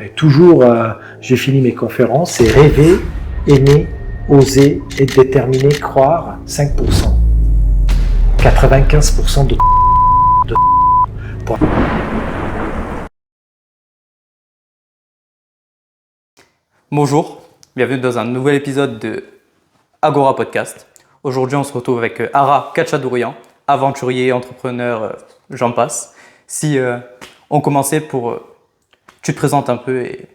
Et toujours, j'ai fini mes conférences, c'est rêver, aimer, oser, être déterminé, croire, 5%. 95% de pour... Bonjour, bienvenue dans un nouvel épisode de Agora Podcast. Aujourd'hui, on se retrouve avec Ara Kachadourian, aventurier, entrepreneur, j'en passe. Si on commençait pour... tu te présentes un peu et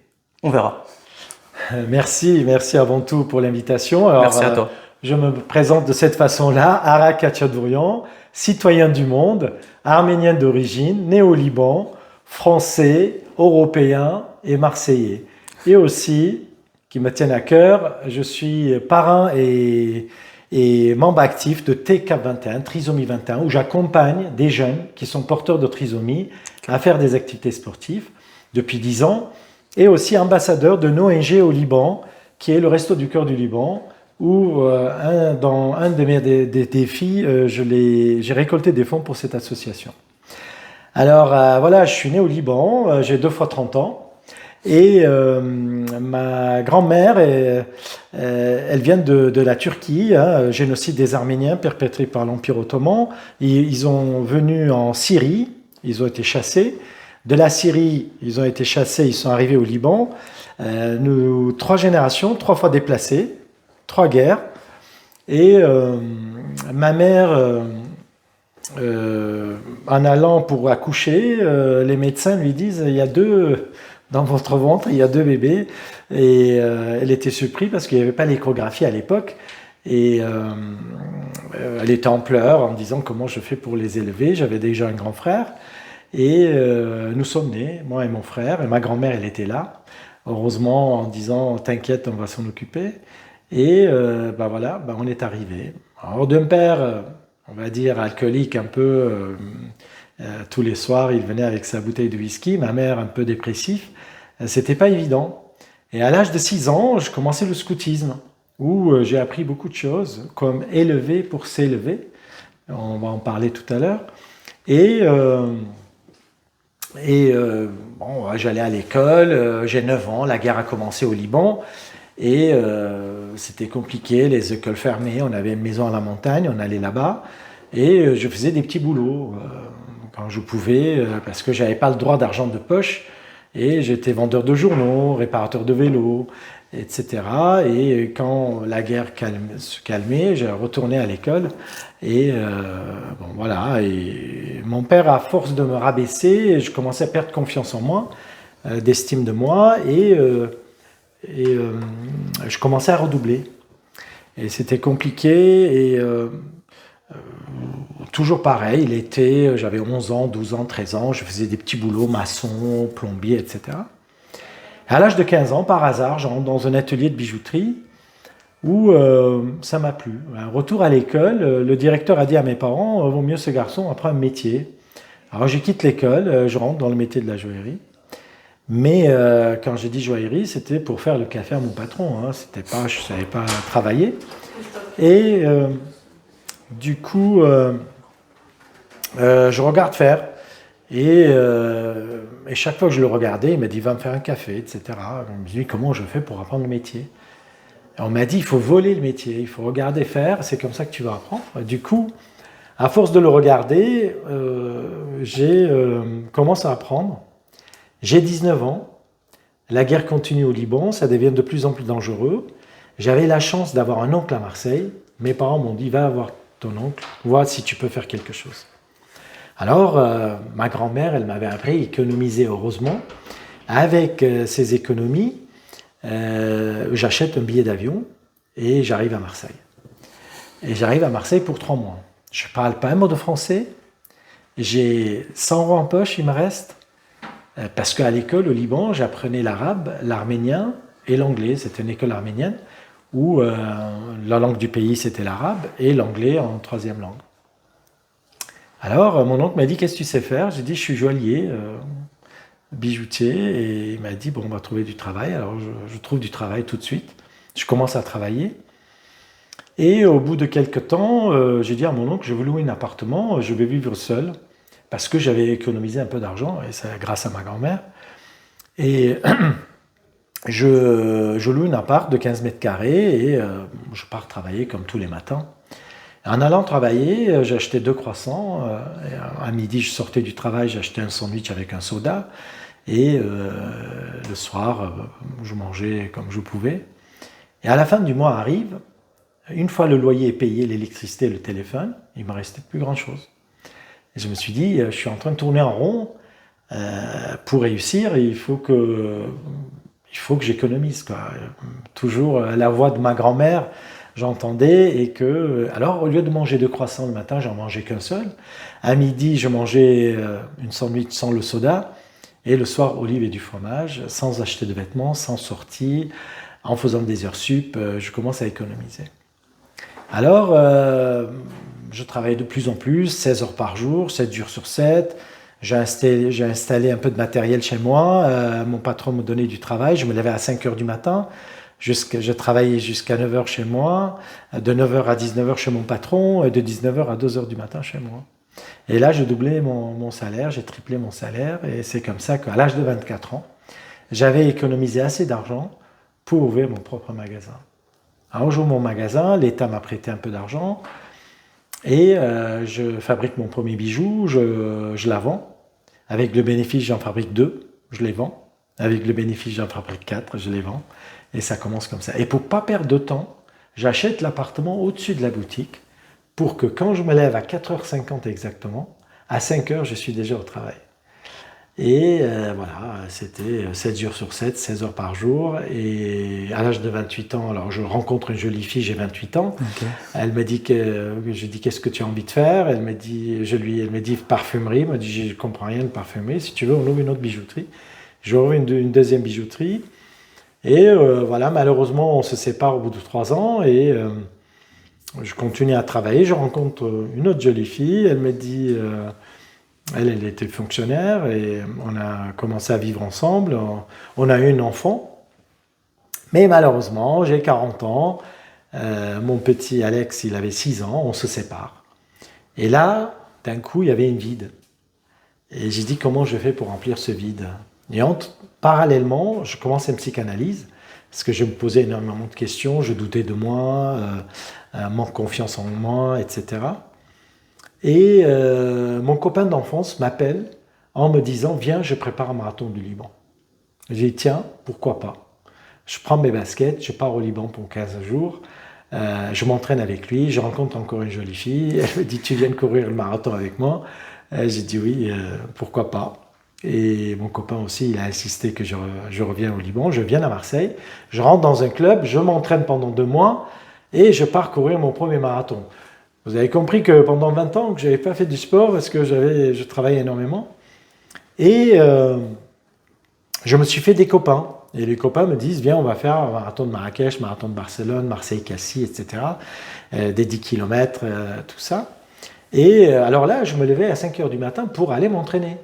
on verra. Merci avant tout pour l'invitation. Alors, merci à toi. Je me présente de cette façon-là, Ara Kachadourian, citoyen du monde, arménien d'origine, né au Liban, français, européen et marseillais. Et aussi, qui me tiennent à cœur, je suis parrain et membre actif de TCAP21, Trisomie 21, où j'accompagne des jeunes qui sont porteurs de trisomie à faire des activités sportives depuis 10 ans, et aussi ambassadeur de l'ONG au Liban, qui est le Resto du Cœur du Liban, où dans un de mes défis, j'ai récolté des fonds pour cette association. Alors voilà, je suis né au Liban, j'ai 2 fois 30 ans, et ma grand-mère, elle vient de la Turquie, génocide des Arméniens perpétré par l'Empire ottoman. Ils sont venus en Syrie, ils ont été chassés. De la Syrie, ils ont été chassés, ils sont arrivés au Liban. Nous, 3 générations, 3 fois déplacés, 3 guerres. Et ma mère, en allant pour accoucher, les médecins lui disent « il y a 2... dans votre ventre, il y a 2 bébés. » Et elle était surprise parce qu'il n'y avait pas l'échographie à l'époque. Et elle était en pleurs en disant comment je fais pour les élever. J'avais déjà un grand frère. Et nous sommes nés, moi et mon frère. Et ma grand-mère, elle était là. Heureusement, en disant t'inquiète, on va s'en occuper. Et voilà, on est arrivé. Alors d'un père, on va dire alcoolique un peu. Tous les soirs, il venait avec sa bouteille de whisky. Ma mère, un peu dépressif. C'était pas évident. Et à l'âge de 6 ans, je commençais le scoutisme, où j'ai appris beaucoup de choses, comme élever pour s'élever. On va en parler tout à l'heure. J'allais à l'école, j'ai 9 ans, la guerre a commencé au Liban. Et c'était compliqué, les écoles fermées. On avait une maison à la montagne, on allait là-bas. Et je faisais des petits boulots quand je pouvais, parce que j'avais pas le droit d'argent de poche. Et j'étais vendeur de journaux, réparateur de vélos, etc. Et quand la guerre se calmait, j'ai retourné à l'école. Et voilà. Et mon père, à force de me rabaisser, je commençais à perdre confiance en moi, d'estime de moi, et je commençais à redoubler. Et c'était compliqué. Et toujours pareil, l'été, j'avais 11 ans, 12 ans, 13 ans, je faisais des petits boulots, maçon, plombier, etc. À l'âge de 15 ans, par hasard, j'entre dans un atelier de bijouterie où ça m'a plu. Un retour à l'école, le directeur a dit à mes parents, vaut mieux ce garçon apprend un métier. Alors je quitte l'école, je rentre dans le métier de la joaillerie. Mais quand j'ai dit joaillerie, c'était pour faire le café à mon patron. Je ne savais pas travailler. Et du coup, je regarde faire. Et chaque fois que je le regardais, il m'a dit « va me faire un café », etc. Je me dis « comment je fais pour apprendre le métier ?» Et on m'a dit « il faut voler le métier, il faut regarder faire, c'est comme ça que tu vas apprendre ». Du coup, à force de le regarder, j'ai commencé à apprendre. J'ai 19 ans, la guerre continue au Liban, ça devient de plus en plus dangereux. J'avais la chance d'avoir un oncle à Marseille. Mes parents m'ont dit « va voir ton oncle, vois si tu peux faire quelque chose ». Alors, ma grand-mère, elle m'avait appris à économiser, heureusement. Avec ces économies, j'achète un billet d'avion et j'arrive à Marseille. Et j'arrive à Marseille pour 3 mois. Je ne parle pas un mot de français. J'ai 100 euros en poche, il me reste. Parce qu'à l'école, au Liban, j'apprenais l'arabe, l'arménien et l'anglais. C'était une école arménienne où la langue du pays, c'était l'arabe et l'anglais en 3e langue. Alors, mon oncle m'a dit « qu'est-ce que tu sais faire ?» J'ai dit « je suis joaillier, bijoutier ». Et il m'a dit « bon, on va trouver du travail ». Alors, je trouve du travail tout de suite. Je commence à travailler. Et au bout de quelques temps, j'ai dit à mon oncle « je veux louer un appartement, je vais vivre seul ». Parce que j'avais économisé un peu d'argent, et c'est grâce à ma grand-mère. Et je loue une appart de 15 mètres carrés et je pars travailler comme tous les matins. En allant travailler, j'ai acheté 2 croissants. À midi, je sortais du travail, j'ai acheté un sandwich avec un soda. Et le soir, je mangeais comme je pouvais. Et à la fin du mois arrive, une fois le loyer payé, l'électricité, le téléphone, il ne me restait plus grand-chose. Et je me suis dit, je suis en train de tourner en rond. Pour réussir, il faut que j'économise, quoi. Toujours la voix de ma grand-mère, j'entendais, et que, alors au lieu de manger 2 croissants le matin, j'en mangeais qu'un seul. À midi, je mangeais une sandwich sans le soda, et le soir, olives et du fromage, sans acheter de vêtements, sans sortie, en faisant des heures sup, je commence à économiser. Alors, je travaillais de plus en plus, 16 heures par jour, 7 jours sur 7. J'ai installé un peu de matériel chez moi. Mon patron me donnait du travail. Je me levais à 5 heures du matin. Je travaillais jusqu'à 9 heures chez moi, de 9 heures à 19 heures chez mon patron, et de 19 heures à 2 heures du matin chez moi. Et là, je doublais mon salaire, j'ai triplé mon salaire. Et c'est comme ça qu'à l'âge de 24 ans, j'avais économisé assez d'argent pour ouvrir mon propre magasin. Alors, j'ouvre mon magasin, l'État m'a prêté un peu d'argent. Et je fabrique mon premier bijou, je la vends. Avec le bénéfice, j'en fabrique 2, je les vends. Avec le bénéfice, j'en fabrique 4, je les vends. Et ça commence comme ça. Et pour ne pas perdre de temps, j'achète l'appartement au-dessus de la boutique pour que quand je me lève à 4h50 exactement, à 5h, je suis déjà au travail. Et voilà, c'était 7 jours sur 7, 16 heures par jour. Et à l'âge de 28 ans, alors je rencontre une jolie fille, j'ai 28 ans. Okay. Elle me dit je dis qu'est-ce que tu as envie de faire? Elle me dit parfumerie. Elle me dit je ne comprends rien de parfumerie. Si tu veux, on ouvre une autre bijouterie. J'ouvre une deuxième bijouterie. Et voilà, malheureusement, on se sépare au bout de 3 ans. Et je continue à travailler. Je rencontre une autre jolie fille. Elle me dit... Elle était fonctionnaire et on a commencé à vivre ensemble. On a eu un enfant. Mais malheureusement, j'ai 40 ans. Mon petit Alex, il avait 6 ans. On se sépare. Et là, d'un coup, il y avait une vide. Et j'ai dit, comment je fais pour remplir ce vide? Et parallèlement, je commence une psychanalyse parce que je me posais énormément de questions. Je doutais de moi, manque de confiance en moi, etc. Et mon copain d'enfance m'appelle en me disant « Viens, je prépare un marathon du Liban ». J'ai dit « Tiens, pourquoi pas ?» Je prends mes baskets, je pars au Liban pour 15 jours, je m'entraîne avec lui, je rencontre encore une jolie fille, elle me dit « Tu viens de courir le marathon avec moi ?» J'ai dit « Oui, pourquoi pas ?» Et mon copain aussi, il a insisté que je revienne au Liban, je viens à Marseille, je rentre dans un club, je m'entraîne pendant 2 mois et je pars courir mon premier marathon. Vous avez compris que pendant 20 ans que je n'avais pas fait du sport parce que je travaillais énormément. Et je me suis fait des copains. Et les copains me disent, viens, on va faire un marathon de Marrakech, marathon de Barcelone, Marseille-Cassis, etc. Des 10 km, tout ça. Et alors là, je me levais à 5 heures du matin pour aller m'entraîner.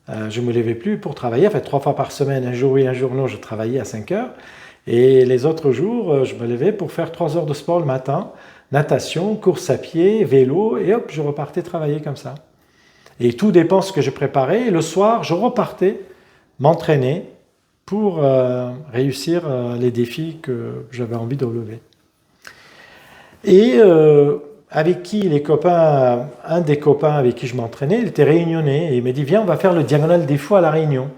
Je ne me levais plus pour travailler. En fait, 3 fois par semaine, un jour oui, un jour non, je travaillais à 5 heures. Et les autres jours, je me levais pour faire 3 heures de sport le matin. Natation, course à pied, vélo, et hop, je repartais travailler comme ça. Et tout dépend de ce que je préparais. Et le soir, je repartais m'entraîner pour réussir les défis que j'avais envie de relever. Et avec qui les copains, un des copains avec qui je m'entraînais, il était réunionnais, et il m'a dit, viens, on va faire le Diagonale des Fous à La Réunion.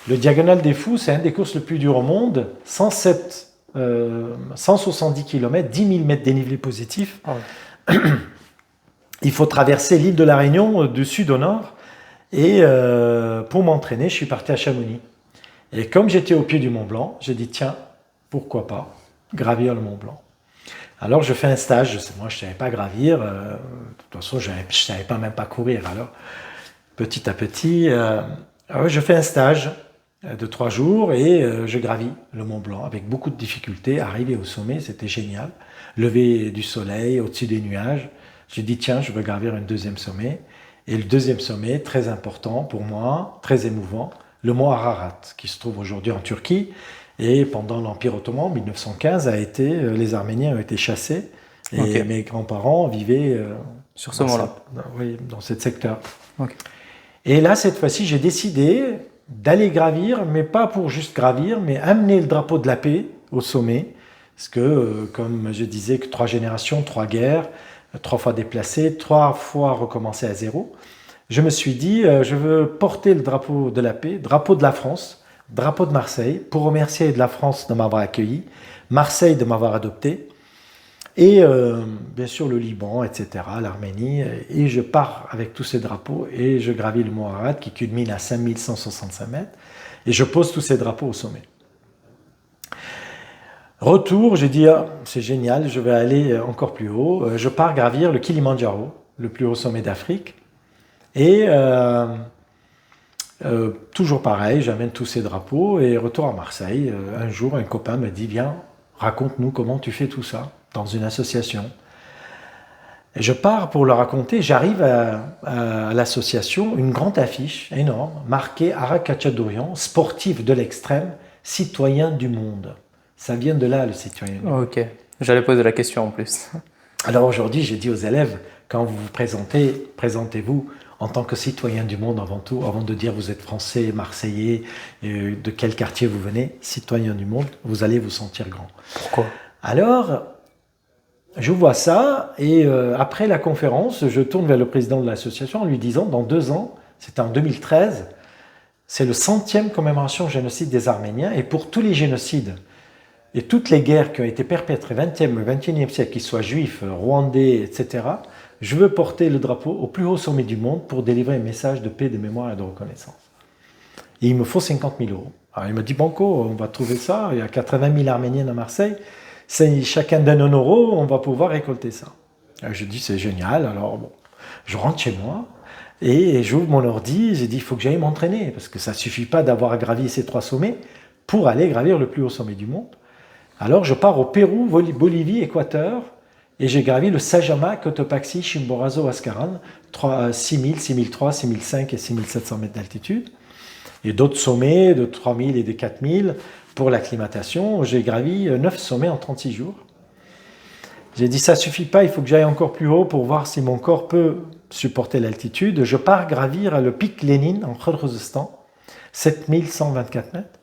Le Diagonale des Fous, c'est une des courses les plus dures au monde, 170 km, 10 000 mètres dénivelé positif. Oh. Il faut traverser l'île de la Réunion du sud au nord. Et pour m'entraîner, je suis parti à Chamonix. Et comme j'étais au pied du Mont Blanc, j'ai dit, tiens, pourquoi pas gravir le Mont Blanc. Alors je fais un stage. Moi, je ne savais pas gravir. De toute façon, je ne savais pas même pas courir. Alors, petit à petit, je fais un stage de 3 jours et je gravis le Mont Blanc avec beaucoup de difficultés. Arrivé au sommet, c'était génial. Lever du soleil au-dessus des nuages. J'ai dit, tiens, je veux gravir un deuxième sommet. Et le deuxième sommet, très important pour moi, très émouvant, le mont Ararat, qui se trouve aujourd'hui en Turquie. Et pendant l'Empire ottoman, en 1915, les Arméniens ont été chassés. Et okay. Mes grands-parents vivaient sur ce mont-là. Oui, dans ce secteur. Okay. Et là, cette fois-ci, j'ai décidé d'aller gravir, mais pas pour juste gravir, mais amener le drapeau de la paix au sommet. Parce que, comme je disais, que 3 générations, 3 guerres, 3 fois déplacé, 3 fois recommencer à zéro. Je me suis dit, je veux porter le drapeau de la paix, drapeau de la France, drapeau de Marseille, pour remercier de la France de m'avoir accueilli, Marseille de m'avoir adopté, et bien sûr le Liban, etc., l'Arménie. Et je pars avec tous ces drapeaux et je gravis le mont Ararat qui culmine à 5165 mètres, et je pose tous ces drapeaux au sommet. Retour, j'ai dit, ah, c'est génial, je vais aller encore plus haut. Je pars gravir le Kilimandjaro, le plus haut sommet d'Afrique. Et toujours pareil, j'amène tous ces drapeaux et retour à Marseille. Un jour, un copain me dit, viens, raconte-nous comment tu fais tout ça dans une association. Et je pars pour le raconter. J'arrive à l'association, une grande affiche énorme, marquée Ara Khatchadourian, sportif de l'extrême, citoyen du monde. Ça vient de là, le citoyen du monde. Ok, j'allais poser la question en plus. Alors aujourd'hui, j'ai dit aux élèves, quand vous vous présentez, présentez-vous en tant que citoyen du monde avant tout, avant de dire vous êtes français, marseillais, de quel quartier vous venez, citoyen du monde, vous allez vous sentir grand. Pourquoi? Alors, je vois ça et après la conférence, je tourne vers le président de l'association en lui disant, dans 2 ans, c'était en 2013, c'est le 100e commémoration génocide des Arméniens et pour tous les génocides et toutes les guerres qui ont été perpétrées 20e ou 21e siècle, qu'ils soient juifs, rwandais, etc., je veux porter le drapeau au plus haut sommet du monde pour délivrer un message de paix, de mémoire et de reconnaissance. Et il me faut 50 000 euros. Alors il me dit, Banco, on va trouver ça, il y a 80 000 Arméniens à Marseille, si chacun donne 1 euro, on va pouvoir récolter ça. Alors je dis, c'est génial, alors bon, je rentre chez moi, et j'ouvre mon ordi, j'ai dit, il faut que j'aille m'entraîner, parce que ça ne suffit pas d'avoir gravi ces 3 sommets pour aller gravir le plus haut sommet du monde. Alors je pars au Pérou, Bolivie, Équateur, et j'ai gravi le Sajama, Cotopaxi, Chimborazo, Huascarán, 6000, 6003, 6005 et 6700 mètres d'altitude. Et d'autres sommets de 3000 et de 4000 pour l'acclimatation. J'ai gravi 9 sommets en 36 jours. J'ai dit, ça ne suffit pas, il faut que j'aille encore plus haut pour voir si mon corps peut supporter l'altitude. Je pars gravir le pic Lénine en Kyrgyzstan, 7124 mètres.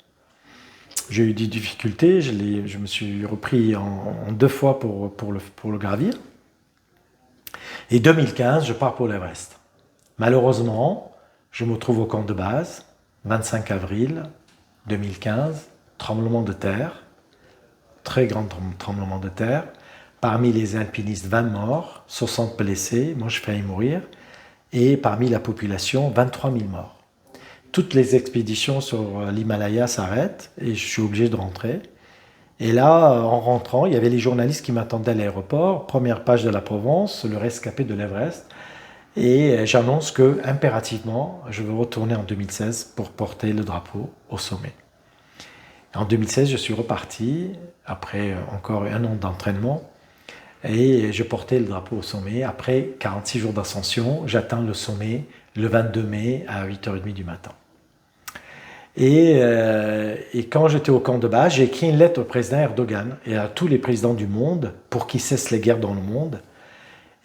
J'ai eu des difficultés, je me suis repris en 2 fois pour le gravir. Et 2015, je pars pour l'Everest. Malheureusement, je me trouve au camp de base, 25 avril 2015, tremblement de terre, très grand tremblement de terre. Parmi les alpinistes, 20 morts, 60 blessés, moi je faillis mourir. Et parmi la population, 23 000 morts. Toutes les expéditions sur l'Himalaya s'arrêtent et je suis obligé de rentrer. Et là, en rentrant, il y avait les journalistes qui m'attendaient à l'aéroport, première page de la Provence, le rescapé de l'Everest. Et j'annonce que, impérativement, je veux retourner en 2016 pour porter le drapeau au sommet. En 2016, je suis reparti, après encore 1 an d'entraînement, et je portais le drapeau au sommet. Après 46 jours d'ascension, j'atteins le sommet le 22 mai à 8h30 du matin. Et quand j'étais au camp de base, j'ai écrit une lettre au président Erdogan et à tous les présidents du monde pour qu'ils cessent les guerres dans le monde.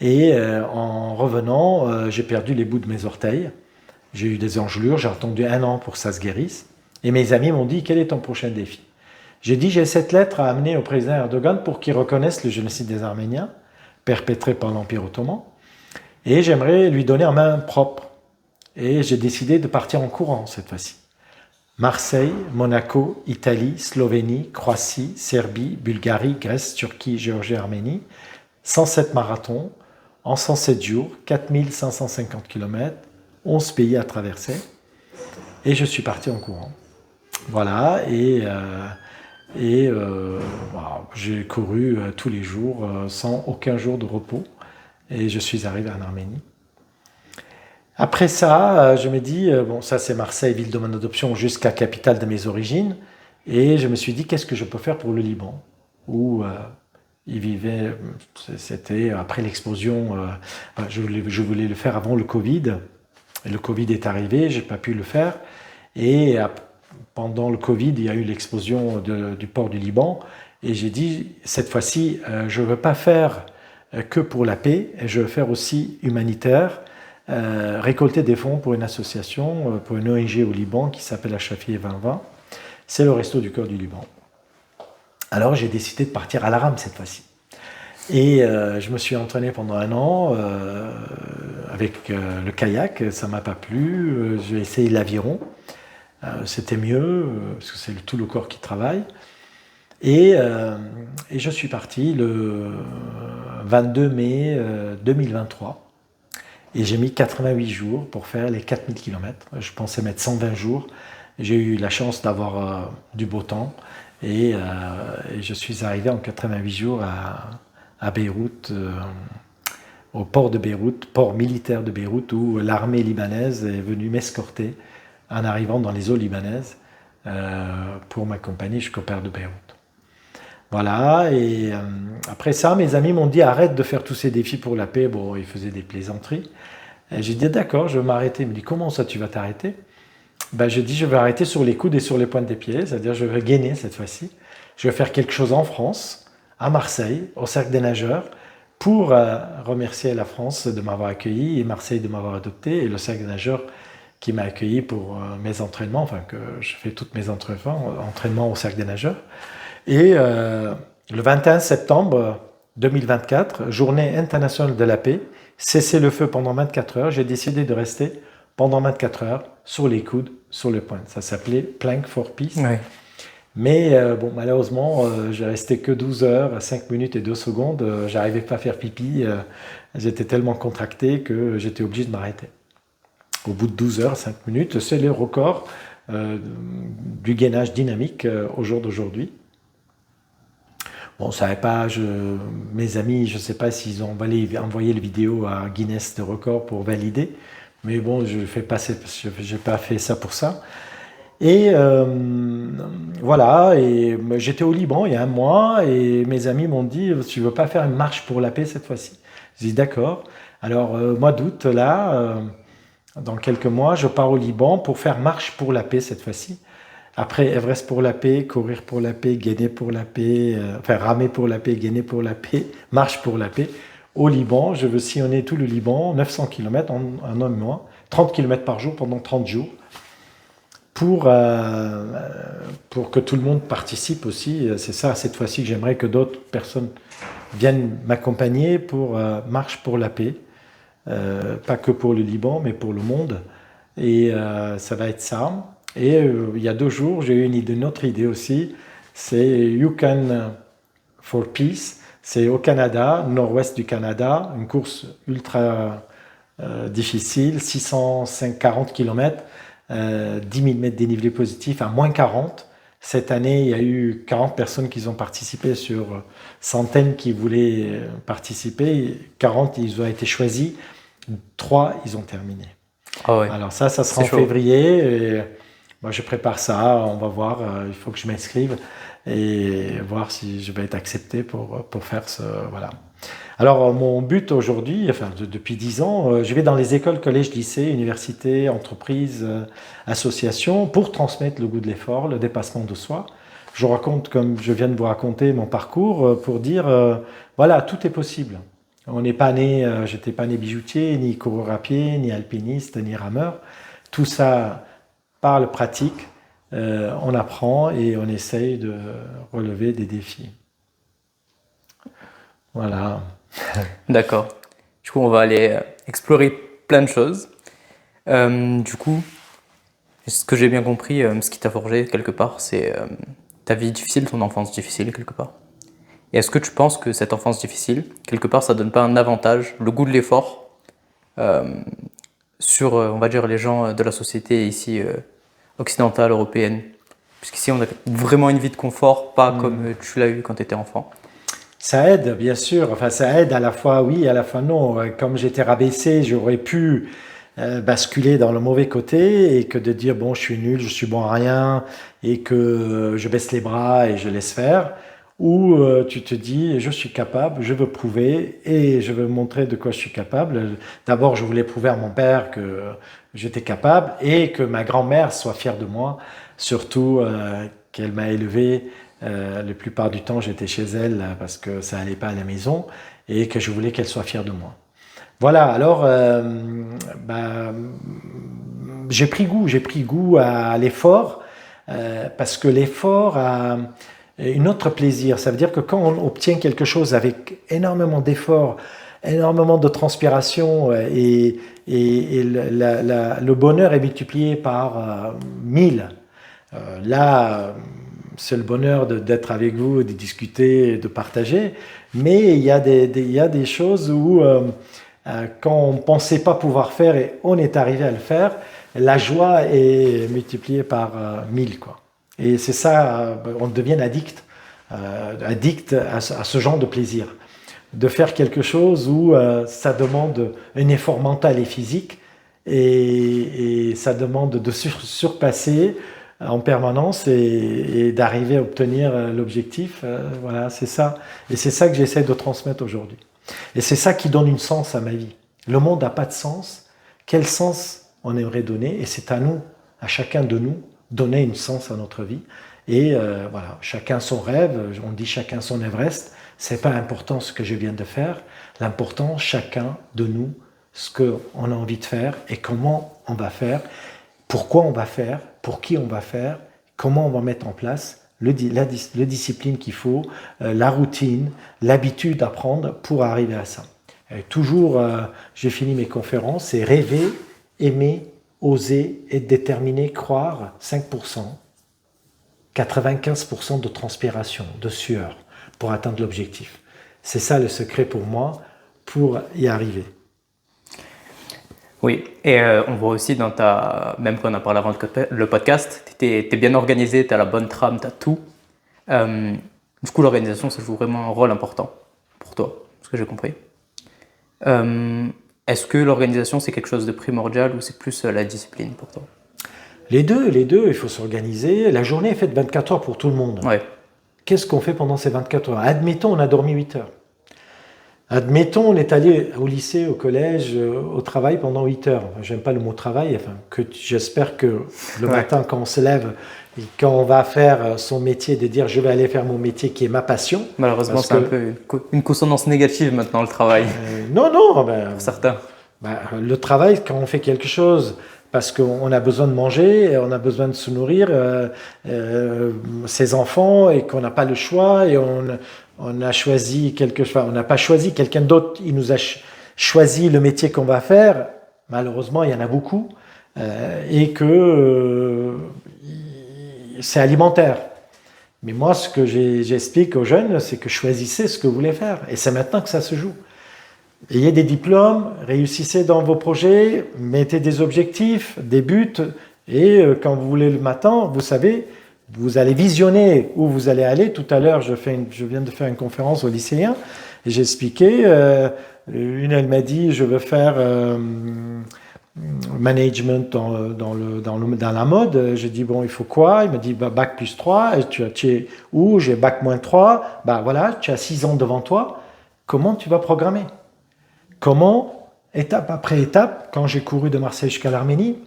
Et en revenant, j'ai perdu les bouts de mes orteils. J'ai eu des engelures, j'ai attendu 1 an pour que ça se guérisse. Et mes amis m'ont dit, quel est ton prochain défi? J'ai dit, j'ai cette lettre à amener au président Erdogan pour qu'il reconnaisse le génocide des Arméniens, perpétré par l'Empire ottoman. Et j'aimerais lui donner en main propre. Et j'ai décidé de partir en courant cette fois-ci. Marseille, Monaco, Italie, Slovénie, Croatie, Serbie, Bulgarie, Grèce, Turquie, Géorgie, Arménie. 107 marathons, en 107 jours, 4550 km, 11 pays à traverser. Et je suis parti en courant. Voilà, j'ai couru tous les jours sans aucun jour de repos. Et je suis arrivé en Arménie. Après ça, je me dis, bon, ça c'est Marseille, ville de mon adoption, jusqu'à capitale de mes origines. Et je me suis dit, qu'est-ce que je peux faire pour le Liban, où il vivait, c'était après l'explosion, je voulais le faire avant le Covid. Et le Covid est arrivé, je n'ai pas pu le faire. Et pendant le Covid, il y a eu l'explosion du port du Liban. Et j'ai dit, cette fois-ci, je ne veux pas faire que pour la paix, et je veux faire aussi humanitaire. récolter des fonds pour une association, pour une ONG au Liban qui s'appelle Achafi 2020. C'est le Resto du Cœur du Liban. Alors j'ai décidé de partir à la rame cette fois-ci. Et je me suis entraîné pendant 1 an avec le kayak, ça ne m'a pas plu. J'ai essayé l'aviron, c'était mieux, parce que c'est tout le corps qui travaille. Et je suis parti le 22 mai 2023. Et j'ai mis 88 jours pour faire les 4000 km. Je pensais mettre 120 jours. J'ai eu la chance d'avoir du beau temps. Et je suis arrivé en 88 jours à Beyrouth, au port de Beyrouth, port militaire de Beyrouth, où l'armée libanaise est venue m'escorter en arrivant dans les eaux libanaises pour m'accompagner jusqu'au port de Beyrouth. Voilà, et après ça, mes amis m'ont dit arrête de faire tous ces défis pour la paix. Bon, ils faisaient des plaisanteries. Et j'ai dit d'accord, je vais m'arrêter. Ils me disent comment ça tu vas t'arrêter? Ben, je dis je vais arrêter sur les coudes et sur les pointes des pieds, c'est-à-dire je vais gainer cette fois-ci. Je vais faire quelque chose en France, à Marseille, au Cercle des Nageurs, pour remercier la France de m'avoir accueilli et Marseille de m'avoir adopté et le Cercle des Nageurs qui m'a accueilli pour mes entraînements, enfin que je fais tous mes entraînements au Cercle des Nageurs. Et le 21 septembre 2024, journée internationale de la paix, cessez-le-feu pendant 24 heures, j'ai décidé de rester pendant 24 heures sur les coudes, sur le pointe. Ça s'appelait Plank for Peace. Ouais. Mais bon, malheureusement, j'ai resté que 12 heures, 5 minutes et 2 secondes. J'arrivais pas à faire pipi. J'étais tellement contracté que j'étais obligé de m'arrêter. Au bout de 12 heures, 5 minutes, c'est le record du gainage dynamique au jour d'aujourd'hui. Bon, ça n'avait pas, mes amis, je ne sais pas s'ils ont envoyé le vidéo à Guinness de record pour valider, mais bon, je n'ai pas fait ça pour ça. Et voilà, et j'étais au Liban il y a 1 mois, et mes amis m'ont dit, tu ne veux pas faire une marche pour la paix cette fois-ci? J'ai dit d'accord. Alors, mois d'août, là, dans quelques mois, je pars au Liban pour faire marche pour la paix cette fois-ci. Après Everest pour la paix, courir pour la paix, gainer pour la paix, ramer pour la paix, gainer pour la paix, marche pour la paix. Au Liban, je veux sillonner tout le Liban, 900 km en 1 mois, 30 km par jour pendant 30 jours, pour que tout le monde participe aussi. C'est ça, cette fois-ci, que j'aimerais que d'autres personnes viennent m'accompagner pour marche pour la paix, pas que pour le Liban, mais pour le monde. Et ça va être ça. Et il y a 2 jours, j'ai eu une autre idée aussi, c'est Yukon for Peace, c'est au Canada, nord-ouest du Canada, une course ultra difficile, 640 km, 10 000 mètres dénivelé positif à moins 40. Cette année, il y a eu 40 personnes qui ont participé sur centaines qui voulaient participer. 40, ils ont été choisis, 3, ils ont terminé. Ah ouais. Alors ça sera en février. Et moi, je prépare ça, on va voir, il faut que je m'inscrive et voir si je vais être accepté pour faire ce... Voilà. Alors, mon but aujourd'hui, enfin depuis 10 ans, je vais dans les écoles, collèges, lycées, universités, entreprises, associations pour transmettre le goût de l'effort, le dépassement de soi. Je raconte, comme je viens de vous raconter, mon parcours pour dire, voilà, tout est possible. On n'est pas né, j'étais pas né bijoutier, ni coureur à pied, ni alpiniste, ni rameur. Tout ça... Par le pratique, on apprend et on essaye de relever des défis. Voilà. D'accord. Du coup, on va aller explorer plein de choses. Du coup, ce que j'ai bien compris, ce qui t'a forgé quelque part, c'est ta vie difficile, ton enfance difficile quelque part. Et est-ce que tu penses que cette enfance difficile, quelque part, ça donne pas un avantage, le goût de l'effort, sur, on va dire, les gens de la société ici occidentale, européenne? Puisqu'ici, on a vraiment une vie de confort, pas comme tu l'as eu quand tu étais enfant. Ça aide, bien sûr. Enfin, ça aide à la fois oui, à la fois non. Comme j'étais rabaissé, j'aurais pu basculer dans le mauvais côté et que de dire bon, je suis nul, je suis bon à rien et que je baisse les bras et je laisse faire. Ou tu te dis je suis capable, je veux prouver et je veux montrer de quoi je suis capable. D'abord, je voulais prouver à mon père que j'étais capable et que ma grand-mère soit fière de moi, surtout qu'elle m'a élevé. La plupart du temps, j'étais chez elle parce que ça allait pas à la maison et que je voulais qu'elle soit fière de moi. Voilà, alors j'ai pris goût à l'effort, parce que l'effort a une autre plaisir. Ça veut dire que quand on obtient quelque chose avec énormément d'effort, énormément de transpiration, le bonheur est multiplié par 1000. Là, c'est le bonheur d'être avec vous, de discuter, de partager, mais il y a des choses où quand on ne pensait pas pouvoir faire et on est arrivé à le faire, la joie est multipliée par 1000, quoi. Et c'est ça, on devient addict à ce genre de plaisir. De faire quelque chose où ça demande un effort mental et physique, et ça demande de surpasser en permanence et d'arriver à obtenir l'objectif. Voilà, c'est ça. Et c'est ça que j'essaie de transmettre aujourd'hui. Et c'est ça qui donne une sens à ma vie. Le monde n'a pas de sens. Quel sens on aimerait donner? Et c'est à nous, à chacun de nous, donner une sens à notre vie. Et voilà, chacun son rêve, on dit chacun son Everest. C'est pas important ce que je viens de faire. L'important, chacun de nous, ce qu'on a envie de faire et comment on va faire, pourquoi on va faire, pour qui on va faire, comment on va mettre en place la discipline qu'il faut, la routine, l'habitude à prendre pour arriver à ça. Et toujours, j'ai fini mes conférences, c'est rêver, aimer, oser, être déterminé, croire, 5%, 95% de transpiration, de sueur pour atteindre l'objectif. C'est ça le secret pour moi, pour y arriver. Oui, et on voit aussi même quand on a parlé avant le podcast, tu es bien organisé, tu as la bonne trame, tu as tout. Du coup, l'organisation, ça joue vraiment un rôle important pour toi, ce que j'ai compris. Est-ce que l'organisation, c'est quelque chose de primordial ou c'est plus la discipline pour toi? Les deux, il faut s'organiser. La journée est faite 24 heures pour tout le monde. Ouais. Qu'est-ce qu'on fait pendant ces 24 heures? Admettons, on a dormi 8 heures. Admettons, on est allé au lycée, au collège, au travail pendant 8 heures. J'aime pas le mot travail, j'espère que le matin, quand on se lève, et quand on va faire son métier, de dire je vais aller faire mon métier qui est ma passion. Malheureusement, c'est un peu une consonance négative maintenant, le travail. Non. Pour certains. Le travail, quand on fait quelque chose, parce qu'on a besoin de manger, on a besoin de se nourrir, ses enfants, et qu'on n'a pas le choix, et on a choisi on n'a pas choisi quelqu'un d'autre, il nous a choisi le métier qu'on va faire. Malheureusement, il y en a beaucoup, et que c'est alimentaire. Mais moi, ce que j'explique aux jeunes, c'est que choisissez ce que vous voulez faire, et c'est maintenant que ça se joue. Ayez des diplômes, réussissez dans vos projets, mettez des objectifs, des buts, et quand vous voulez le matin, vous savez, vous allez visionner où vous allez aller. Tout à l'heure, je viens de faire une conférence aux lycéens, et j'ai expliqué, elle m'a dit, je veux faire management dans la mode. J'ai dit, bon, il faut quoi? Il m'a dit, bac plus 3, et tu es où? J'ai bac moins 3, voilà, tu as 6 ans devant toi, comment tu vas programmer? Comment, étape après étape, quand j'ai couru de Marseille jusqu'à l'Arménie,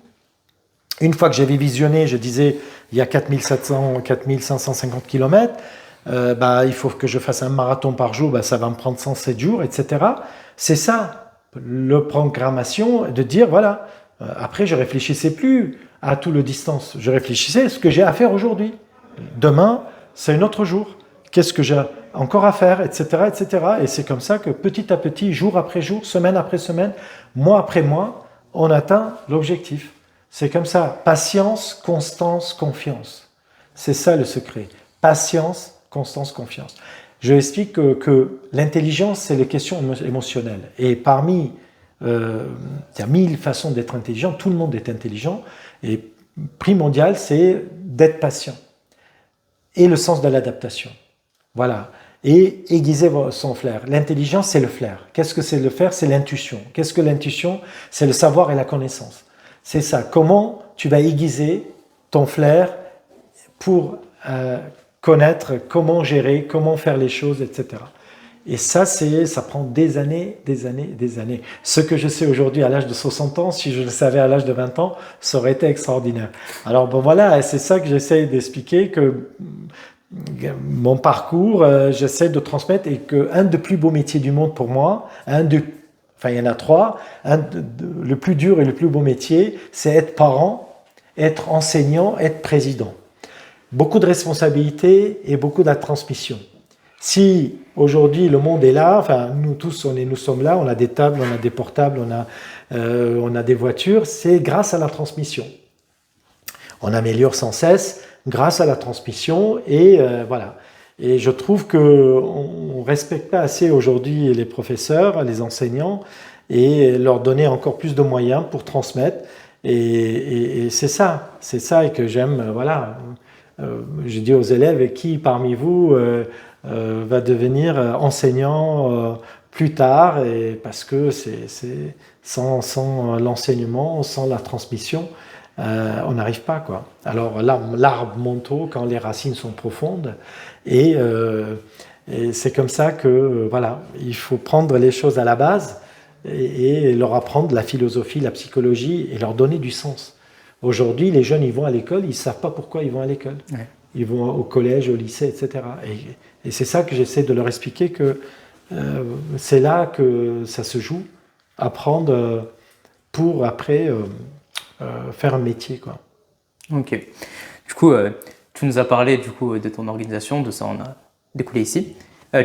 une fois que j'avais visionné, je disais, il y a 4550 km, il faut que je fasse un marathon par jour, ça va me prendre 107 jours, etc. C'est ça, la programmation, de dire, voilà, après je ne réfléchissais plus à tout le distance, je réfléchissais à ce que j'ai à faire aujourd'hui. Demain, c'est un autre jour. Qu'est-ce que j'ai encore à faire, etc., etc. Et c'est comme ça que petit à petit, jour après jour, semaine après semaine, mois après mois, on atteint l'objectif. C'est comme ça. Patience, constance, confiance. C'est ça le secret. Patience, constance, confiance. Je explique que l'intelligence, c'est les questions émotionnelles. Et parmi, il y a 1000 façons d'être intelligent. Tout le monde est intelligent. Et primordial, c'est d'être patient. Et le sens de l'adaptation. Voilà. Et aiguiser son flair. L'intelligence, c'est le flair. Qu'est-ce que c'est le flair? C'est l'intuition. Qu'est-ce que l'intuition? C'est le savoir et la connaissance. C'est ça. Comment tu vas aiguiser ton flair pour connaître comment gérer, comment faire les choses, etc. Et ça prend des années. Ce que je sais aujourd'hui à l'âge de 60 ans, si je le savais à l'âge de 20 ans, ça aurait été extraordinaire. Alors voilà, c'est ça que j'essaie d'expliquer, que mon parcours, j'essaie de transmettre, et qu'un des plus beaux métiers du monde pour moi, un des Enfin, il y en a 3. Le plus dur et le plus beau métier, c'est être parent, être enseignant, être président. Beaucoup de responsabilités et beaucoup de la transmission. Si aujourd'hui le monde est là, enfin nous tous nous sommes là, on a des tables, on a des portables, on a des voitures, c'est grâce à la transmission. On améliore sans cesse grâce à la transmission et voilà. Et je trouve qu'on ne respecte pas assez aujourd'hui les professeurs, les enseignants et leur donner encore plus de moyens pour transmettre. Et c'est ça et que j'aime, voilà. Je dis aux élèves, qui parmi vous va devenir enseignant plus tard, et parce que c'est sans l'enseignement, sans la transmission, on n'arrive pas, quoi. Alors l'arbre monte haut quand les racines sont profondes, et c'est comme ça que voilà, il faut prendre les choses à la base et leur apprendre la philosophie, la psychologie, et leur donner du sens. Aujourd'hui, les jeunes, ils vont à l'école, ils ne savent pas pourquoi ils vont à l'école. Ouais. Ils vont au collège, au lycée, etc. Et c'est ça que j'essaie de leur expliquer, que c'est là que ça se joue, apprendre pour après faire un métier, quoi. Ok. Du coup, tu nous as parlé du coup, de ton organisation, de ça on a découlé ici.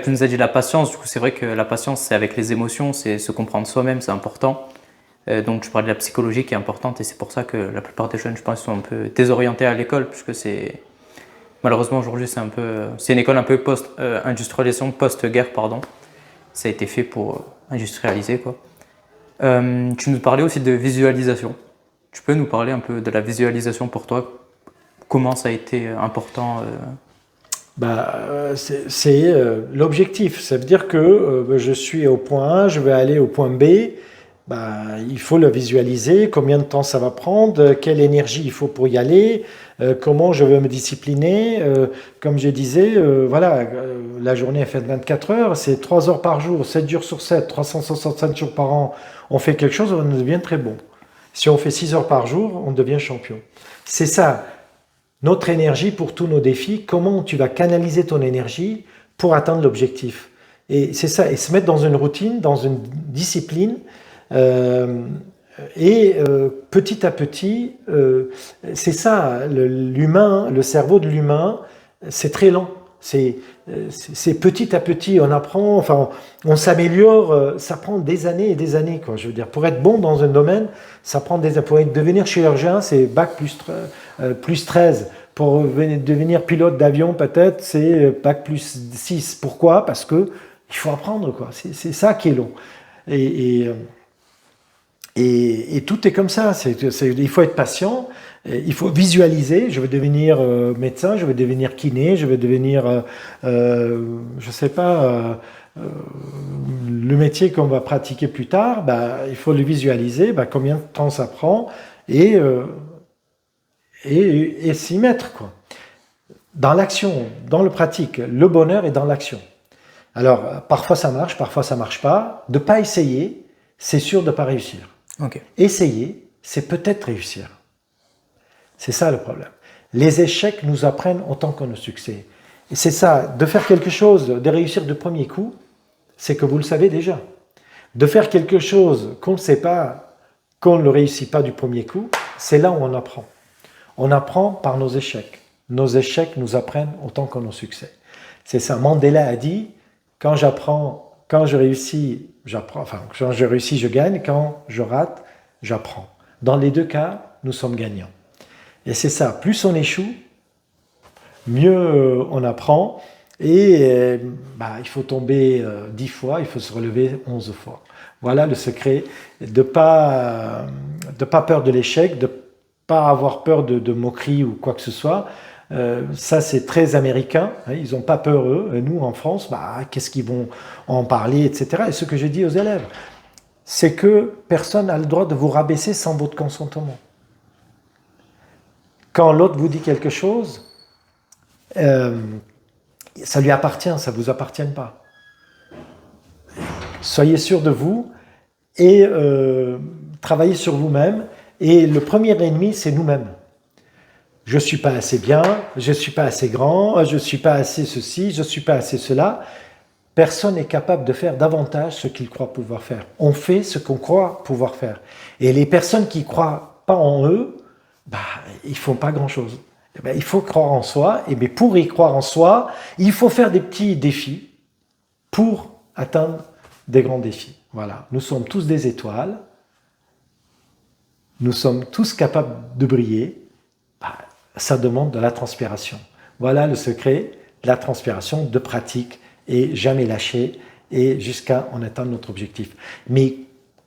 Tu nous as dit la patience. Du coup, c'est vrai que la patience, c'est avec les émotions, c'est se comprendre soi-même, c'est important. Donc, tu parles de la psychologie qui est importante, et c'est pour ça que la plupart des jeunes, je pense, sont un peu désorientés à l'école, puisque malheureusement aujourd'hui, c'est une école un peu industrialisation, post-guerre, pardon. Ça a été fait pour industrialiser, quoi. Tu nous parlais aussi de visualisation. Tu peux nous parler un peu de la visualisation pour toi? Comment ça a été important? C'est l'objectif. Ça veut dire que je suis au point A, je vais aller au point B. Il faut le visualiser, combien de temps ça va prendre, quelle énergie il faut pour y aller, comment je vais me discipliner. Comme je disais, la journée est faite 24 heures, c'est 3 heures par jour, 7 jours sur 7, 365 jours par an. On fait quelque chose, on devient très bon. Si on fait 6 heures par jour, on devient champion. C'est ça, notre énergie pour tous nos défis, comment tu vas canaliser ton énergie pour atteindre l'objectif. Et c'est ça, et se mettre dans une routine, dans une discipline. Petit à petit, c'est ça, l'humain, le cerveau de l'humain, c'est très lent. C'est petit à petit, on apprend, enfin, on s'améliore, ça prend des années et des années, quoi. Je veux dire, pour être bon dans un domaine, ça prend des années. Pour devenir chirurgien, c'est bac plus 13. Pour devenir pilote d'avion, peut-être, c'est bac plus 6. Pourquoi? Parce que il faut apprendre, quoi. C'est ça qui est long. Et tout est comme ça, il faut être patient, il faut visualiser, je veux devenir médecin, je veux devenir kiné, je veux devenir, je sais pas, le métier qu'on va pratiquer plus tard, il faut le visualiser, combien de temps ça prend, et s'y mettre, quoi. Dans l'action, dans le pratique, le bonheur est dans l'action. Alors, parfois ça marche pas, de ne pas essayer, c'est sûr de ne pas réussir. Okay. Essayer, c'est peut-être réussir. C'est ça le problème. Les échecs nous apprennent autant que nos succès. Et c'est ça, de faire quelque chose, de réussir du premier coup, c'est que vous le savez déjà. De faire quelque chose qu'on ne sait pas, qu'on ne le réussit pas du premier coup, c'est là où on apprend. On apprend par nos échecs. Nos échecs nous apprennent autant que nos succès. C'est ça, Mandela a dit, quand je réussis, j'apprends. Enfin, quand je réussis, je gagne. Quand je rate, j'apprends. Dans les deux cas, nous sommes gagnants. Et c'est ça. Plus on échoue, mieux on apprend. Et il faut tomber 10 fois, il faut se relever 11 fois. Voilà le secret. De pas peur de l'échec, de pas avoir peur de moquerie ou quoi que ce soit. Ça, c'est très américain. Ils n'ont pas peur, eux. Et nous, en France, qu'est-ce qu'ils vont en parler, etc. Et ce que je dis aux élèves, c'est que personne n'a le droit de vous rabaisser sans votre consentement. Quand l'autre vous dit quelque chose, ça lui appartient, ça ne vous appartient pas. Soyez sûr de vous et travaillez sur vous-même. Et le premier ennemi, c'est nous-mêmes. Je ne suis pas assez bien, je ne suis pas assez grand, je ne suis pas assez ceci, je ne suis pas assez cela. personne n'est capable de faire davantage ce qu'il croit pouvoir faire. On fait ce qu'on croit pouvoir faire. Et les personnes qui ne croient pas en eux, ils ne font pas grand-chose. Il faut croire en soi, et pour y croire en soi, il faut faire des petits défis pour atteindre des grands défis. Voilà, nous sommes tous des étoiles, nous sommes tous capables de briller, ça demande de la transpiration. Voilà le secret, la transpiration, de pratique, et jamais lâcher, et jusqu'à en atteindre notre objectif. Mais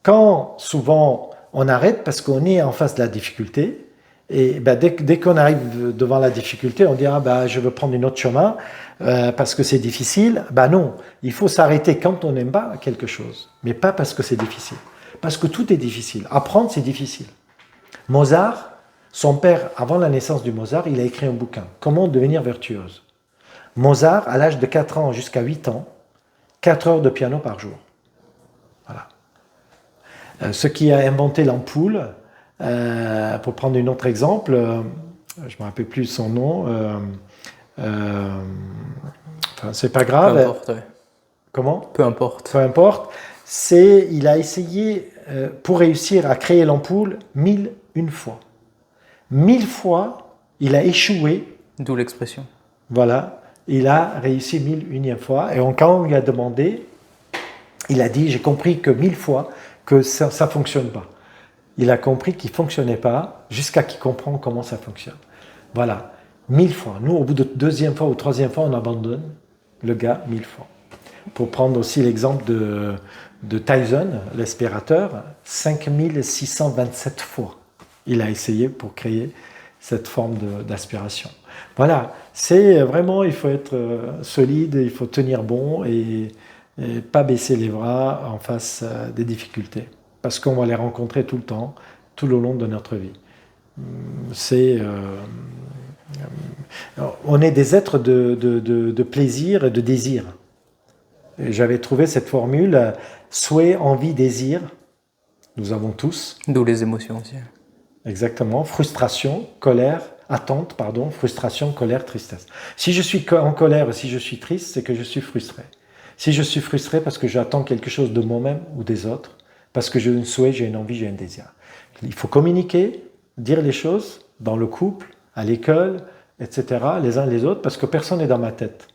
quand souvent on arrête parce qu'on est en face de la difficulté, et dès qu'on arrive devant la difficulté, on dit je veux prendre un autre chemin parce que c'est difficile. Non, il faut s'arrêter quand on n'aime pas quelque chose, mais pas parce que c'est difficile. Parce que tout est difficile. Apprendre, c'est difficile. Mozart, son père, avant la naissance du Mozart, il a écrit un bouquin, Comment devenir virtuose. Mozart, à l'âge de 4 ans jusqu'à 8 ans, 4 heures de piano par jour. Voilà. Ce qui a inventé l'ampoule, pour prendre un autre exemple, je ne me rappelle plus son nom, c'est pas grave. Peu importe, ouais. Comment ? Peu importe. Peu importe. Il a essayé, pour réussir à créer l'ampoule, 1001 fois. 1000 fois, il a échoué. D'où l'expression. Voilà, il a réussi 1001e fois. Et quand on lui a demandé, il a dit, j'ai compris que 1000 fois que ça ne fonctionne pas. Il a compris qu'il ne fonctionnait pas jusqu'à qu'il comprenne comment ça fonctionne. Voilà, 1000 fois. Nous, au bout de 2e fois ou 3e fois, on abandonne le gars 1000 fois. Pour prendre aussi l'exemple de Tyson, l'aspirateur, 5627 fois. Il a essayé pour créer cette forme d'aspiration. Voilà, c'est vraiment, il faut être solide, il faut tenir bon et pas baisser les bras en face des difficultés. Parce qu'on va les rencontrer tout le temps, tout le long de notre vie. On est des êtres de plaisir et de désir. Et j'avais trouvé cette formule, souhait, envie, désir, nous avons tous. D'où les émotions aussi. Exactement, frustration, colère, attente, frustration, colère, tristesse. Si je suis en colère, si je suis triste, c'est que je suis frustré. Si je suis frustré parce que j'attends quelque chose de moi-même ou des autres, parce que j'ai un souhait, j'ai une envie, j'ai un désir. Il faut communiquer, dire les choses dans le couple, à l'école, etc., les uns les autres, parce que personne n'est dans ma tête.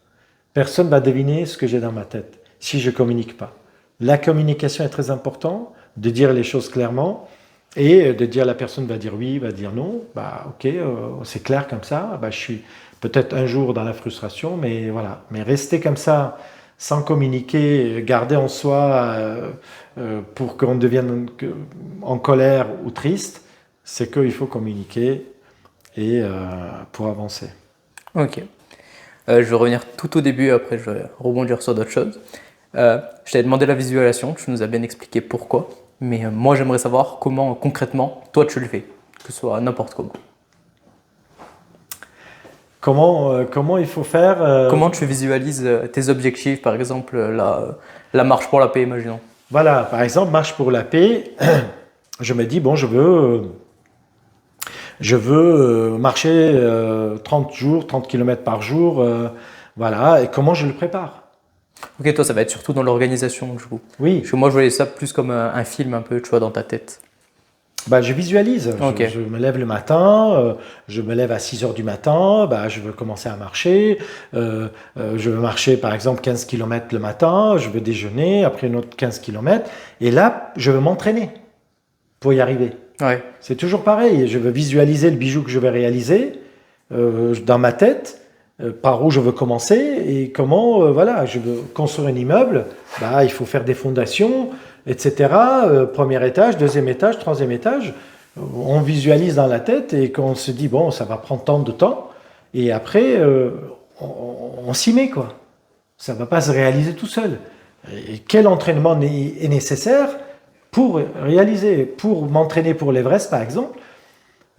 Personne ne va deviner ce que j'ai dans ma tête si je ne communique pas. La communication est très importante, de dire les choses clairement, et de dire la personne va dire oui, va dire non, ok, c'est clair comme ça, je suis peut-être un jour dans la frustration, mais voilà. Mais rester comme ça, sans communiquer, garder en soi pour qu'on devienne en colère ou triste, c'est qu'il faut communiquer et pour avancer. Ok. Je vais revenir tout au début, après je vais rebondir sur d'autres choses. Je t'avais demandé la visualisation, tu nous as bien expliqué pourquoi. Mais moi, j'aimerais savoir comment, concrètement, toi, tu le fais, que ce soit n'importe comment. Comment il faut faire Comment tu visualises tes objectifs, par exemple, la marche pour la paix, imaginons. Voilà, par exemple, marche pour la paix, je me dis, je veux marcher 30 jours, 30 km par jour, voilà, et comment je le prépare ? Ok, toi, ça va être surtout dans l'organisation, du coup. Oui. Parce que moi, je voyais ça plus comme un film, un peu, tu vois, dans ta tête. Je visualise. Okay. Je me lève le matin, je me lève à 6 heures du matin, je veux commencer à marcher. Je veux marcher, par exemple, 15 km le matin, je veux déjeuner, après une autre 15 km. Et là, je veux m'entraîner pour y arriver. Ouais. C'est toujours pareil. Je veux visualiser le bijou que je vais réaliser dans ma tête. Par où je veux commencer et comment, je veux construire un immeuble, il faut faire des fondations, etc. Premier étage, deuxième étage, troisième étage. On visualise dans la tête et qu'on se dit, ça va prendre tant de temps. Et après, on s'y met, quoi. Ça ne va pas se réaliser tout seul. Et quel entraînement est nécessaire pour réaliser, pour m'entraîner pour l'Everest, par exemple.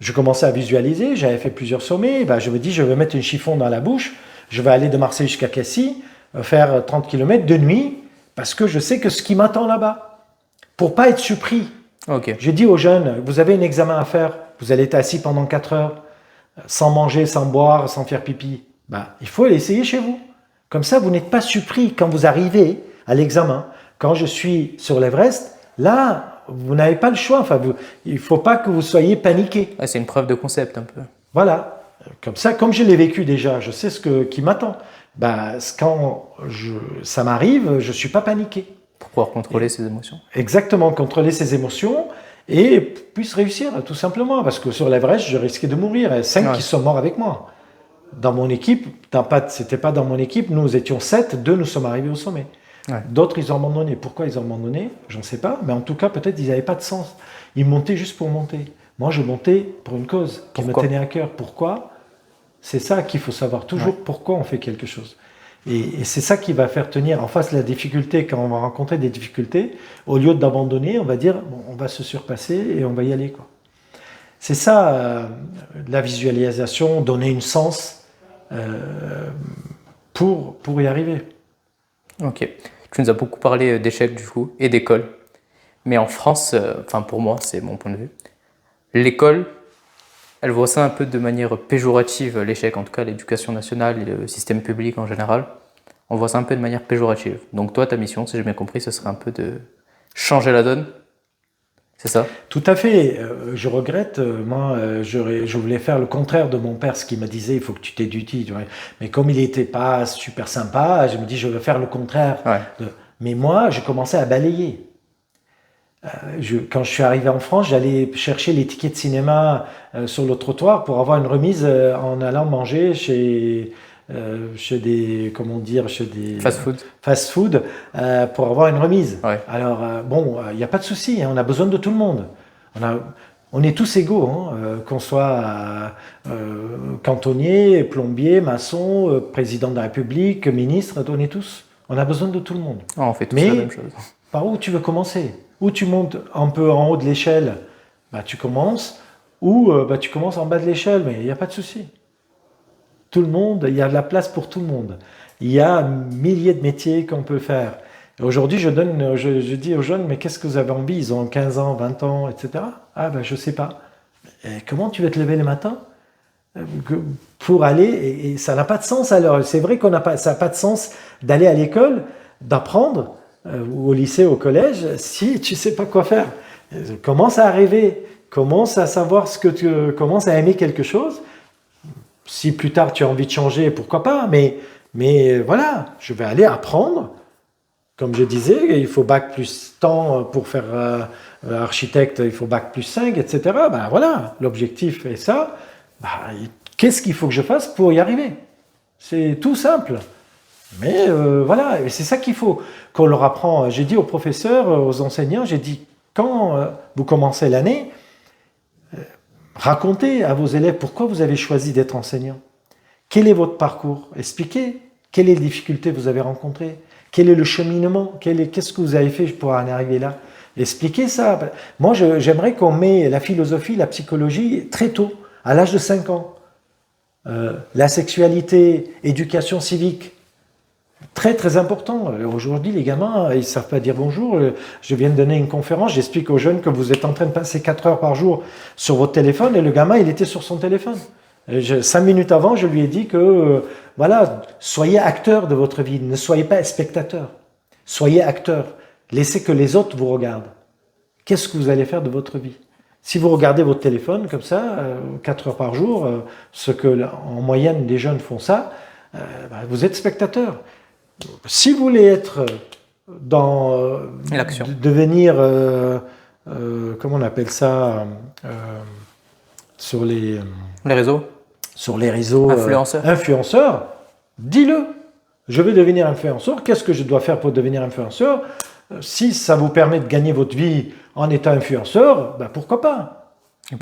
Je commençais à visualiser, j'avais fait plusieurs sommets, je me dis, je vais mettre un chiffon dans la bouche, je vais aller de Marseille jusqu'à Cassis, faire 30 km de nuit, parce que je sais que ce qui m'attend là-bas, pour pas être surpris. Okay. J'ai dit aux jeunes, vous avez un examen à faire, vous allez être assis pendant 4 heures, sans manger, sans boire, sans faire pipi. Il faut l'essayer chez vous. Comme ça, vous n'êtes pas surpris quand vous arrivez à l'examen. Quand je suis sur l'Everest, là, vous n'avez pas le choix. Enfin, il ne faut pas que vous soyez paniqué. Ouais, c'est une preuve de concept un peu. Voilà. Comme ça, comme je l'ai vécu déjà, je sais qui m'attend. Ben, quand ça m'arrive, je ne suis pas paniqué. Pour pouvoir contrôler ses émotions. Exactement, contrôler ses émotions et puisse réussir, tout simplement. Parce que sur l'Everest, je risquais de mourir. Et 5 qui sont morts avec moi. Dans mon équipe, c'était pas dans mon équipe, nous étions 7, 2 nous sommes arrivés au sommet. Ouais. D'autres, ils ont abandonné. Pourquoi ils ont abandonné? J'en sais pas. Mais en tout cas, peut-être ils n'avaient pas de sens. Ils montaient juste pour monter. Moi, je montais pour une cause qui me tenait à cœur. Pourquoi? C'est ça qu'il faut savoir. Toujours pourquoi on fait quelque chose. Et c'est ça qui va faire tenir en face la difficulté. Quand on va rencontrer des difficultés, au lieu d'abandonner, on va dire, bon, on va se surpasser et on va y aller, quoi. C'est ça, la visualisation, donner une sens pour y arriver. Ok. Tu nous as beaucoup parlé d'échecs du coup et d'école. Mais en France, enfin pour moi, c'est mon point de vue, l'école, elle voit ça un peu de manière péjorative, l'échec, en tout cas l'éducation nationale et le système public en général. On voit ça un peu de manière péjorative. Donc toi, ta mission, si j'ai bien compris, ce serait un peu de changer la donne. C'est ça? Tout à fait. Je regrette. Moi, je voulais faire le contraire de mon père, ce qu'il me disait, il faut que tu t'éduques. Mais comme il n'était pas super sympa, je me dis, je veux faire le contraire. Ouais. Mais moi, j'ai commencé à balayer. Quand je suis arrivé en France, j'allais chercher les tickets de cinéma sur le trottoir pour avoir une remise en allant manger chez des, comment dire, chez des fast food pour avoir une remise. Ouais. Alors bon, il n'y a pas de souci, hein, on a besoin de tout le monde. On est tous égaux, hein, qu'on soit cantonnier, plombier, maçon, président de la République, ministre, on a besoin de tout le monde. Oh, on fait tous la même chose. Par où tu veux commencer? Ou tu montes un peu en haut de l'échelle, bah, tu commences, ou tu commences en bas de l'échelle, mais il n'y a pas de souci. Tout le monde, il y a de la place pour tout le monde. Il y a milliers de métiers qu'on peut faire. Aujourd'hui, je dis aux jeunes, mais qu'est-ce que vous avez envie? Ils ont 15 ans, 20 ans, etc. Ah ben, je ne sais pas. Et comment tu vas te lever le matin pour aller, et ça n'a pas de sens alors. C'est vrai ça n'a pas de sens d'aller à l'école, d'apprendre, ou au lycée, au collège, si tu ne sais pas quoi faire. Commence à rêver, commence à savoir commence à aimer quelque chose. Si plus tard tu as envie de changer, pourquoi pas, mais voilà, je vais aller apprendre. Comme je disais, il faut bac plus temps pour faire architecte, il faut bac plus 5, etc. Ben voilà, l'objectif est ça. Ben, qu'est-ce qu'il faut que je fasse pour y arriver? C'est tout simple. Mais voilà, et c'est ça qu'il faut qu'on leur apprend. J'ai dit aux professeurs, aux enseignants, j'ai dit, quand vous commencez l'année, racontez à vos élèves pourquoi vous avez choisi d'être enseignant. Quel est votre parcours? Expliquez. Quelles sont les difficultés que vous avez rencontrées? Quel est le cheminement? Qu'est-ce que vous avez fait pour en arriver là? Expliquez ça. Moi, j'aimerais qu'on mette la philosophie, la psychologie très tôt, à l'âge de 5 ans. La sexualité, éducation civique. Très très important. Aujourd'hui, les gamins, ils ne savent pas dire bonjour. Je viens de donner une conférence, j'explique aux jeunes que vous êtes en train de passer 4 heures par jour sur votre téléphone et le gamin, il était sur son téléphone. 5 minutes avant, je lui ai dit que, voilà, soyez acteur de votre vie, ne soyez pas spectateur. Soyez acteur. Laissez que les autres vous regardent. Qu'est-ce que vous allez faire de votre vie? Si vous regardez votre téléphone comme ça, 4 heures par jour, ce que en moyenne les jeunes font ça, vous êtes spectateur. Si vous voulez être dans l'action, devenir, comment on appelle ça, sur les réseaux, influenceurs, dis-le. Je veux devenir influenceur. Qu'est-ce que je dois faire pour devenir influenceur? Si ça vous permet de gagner votre vie en étant influenceur, ben pourquoi pas?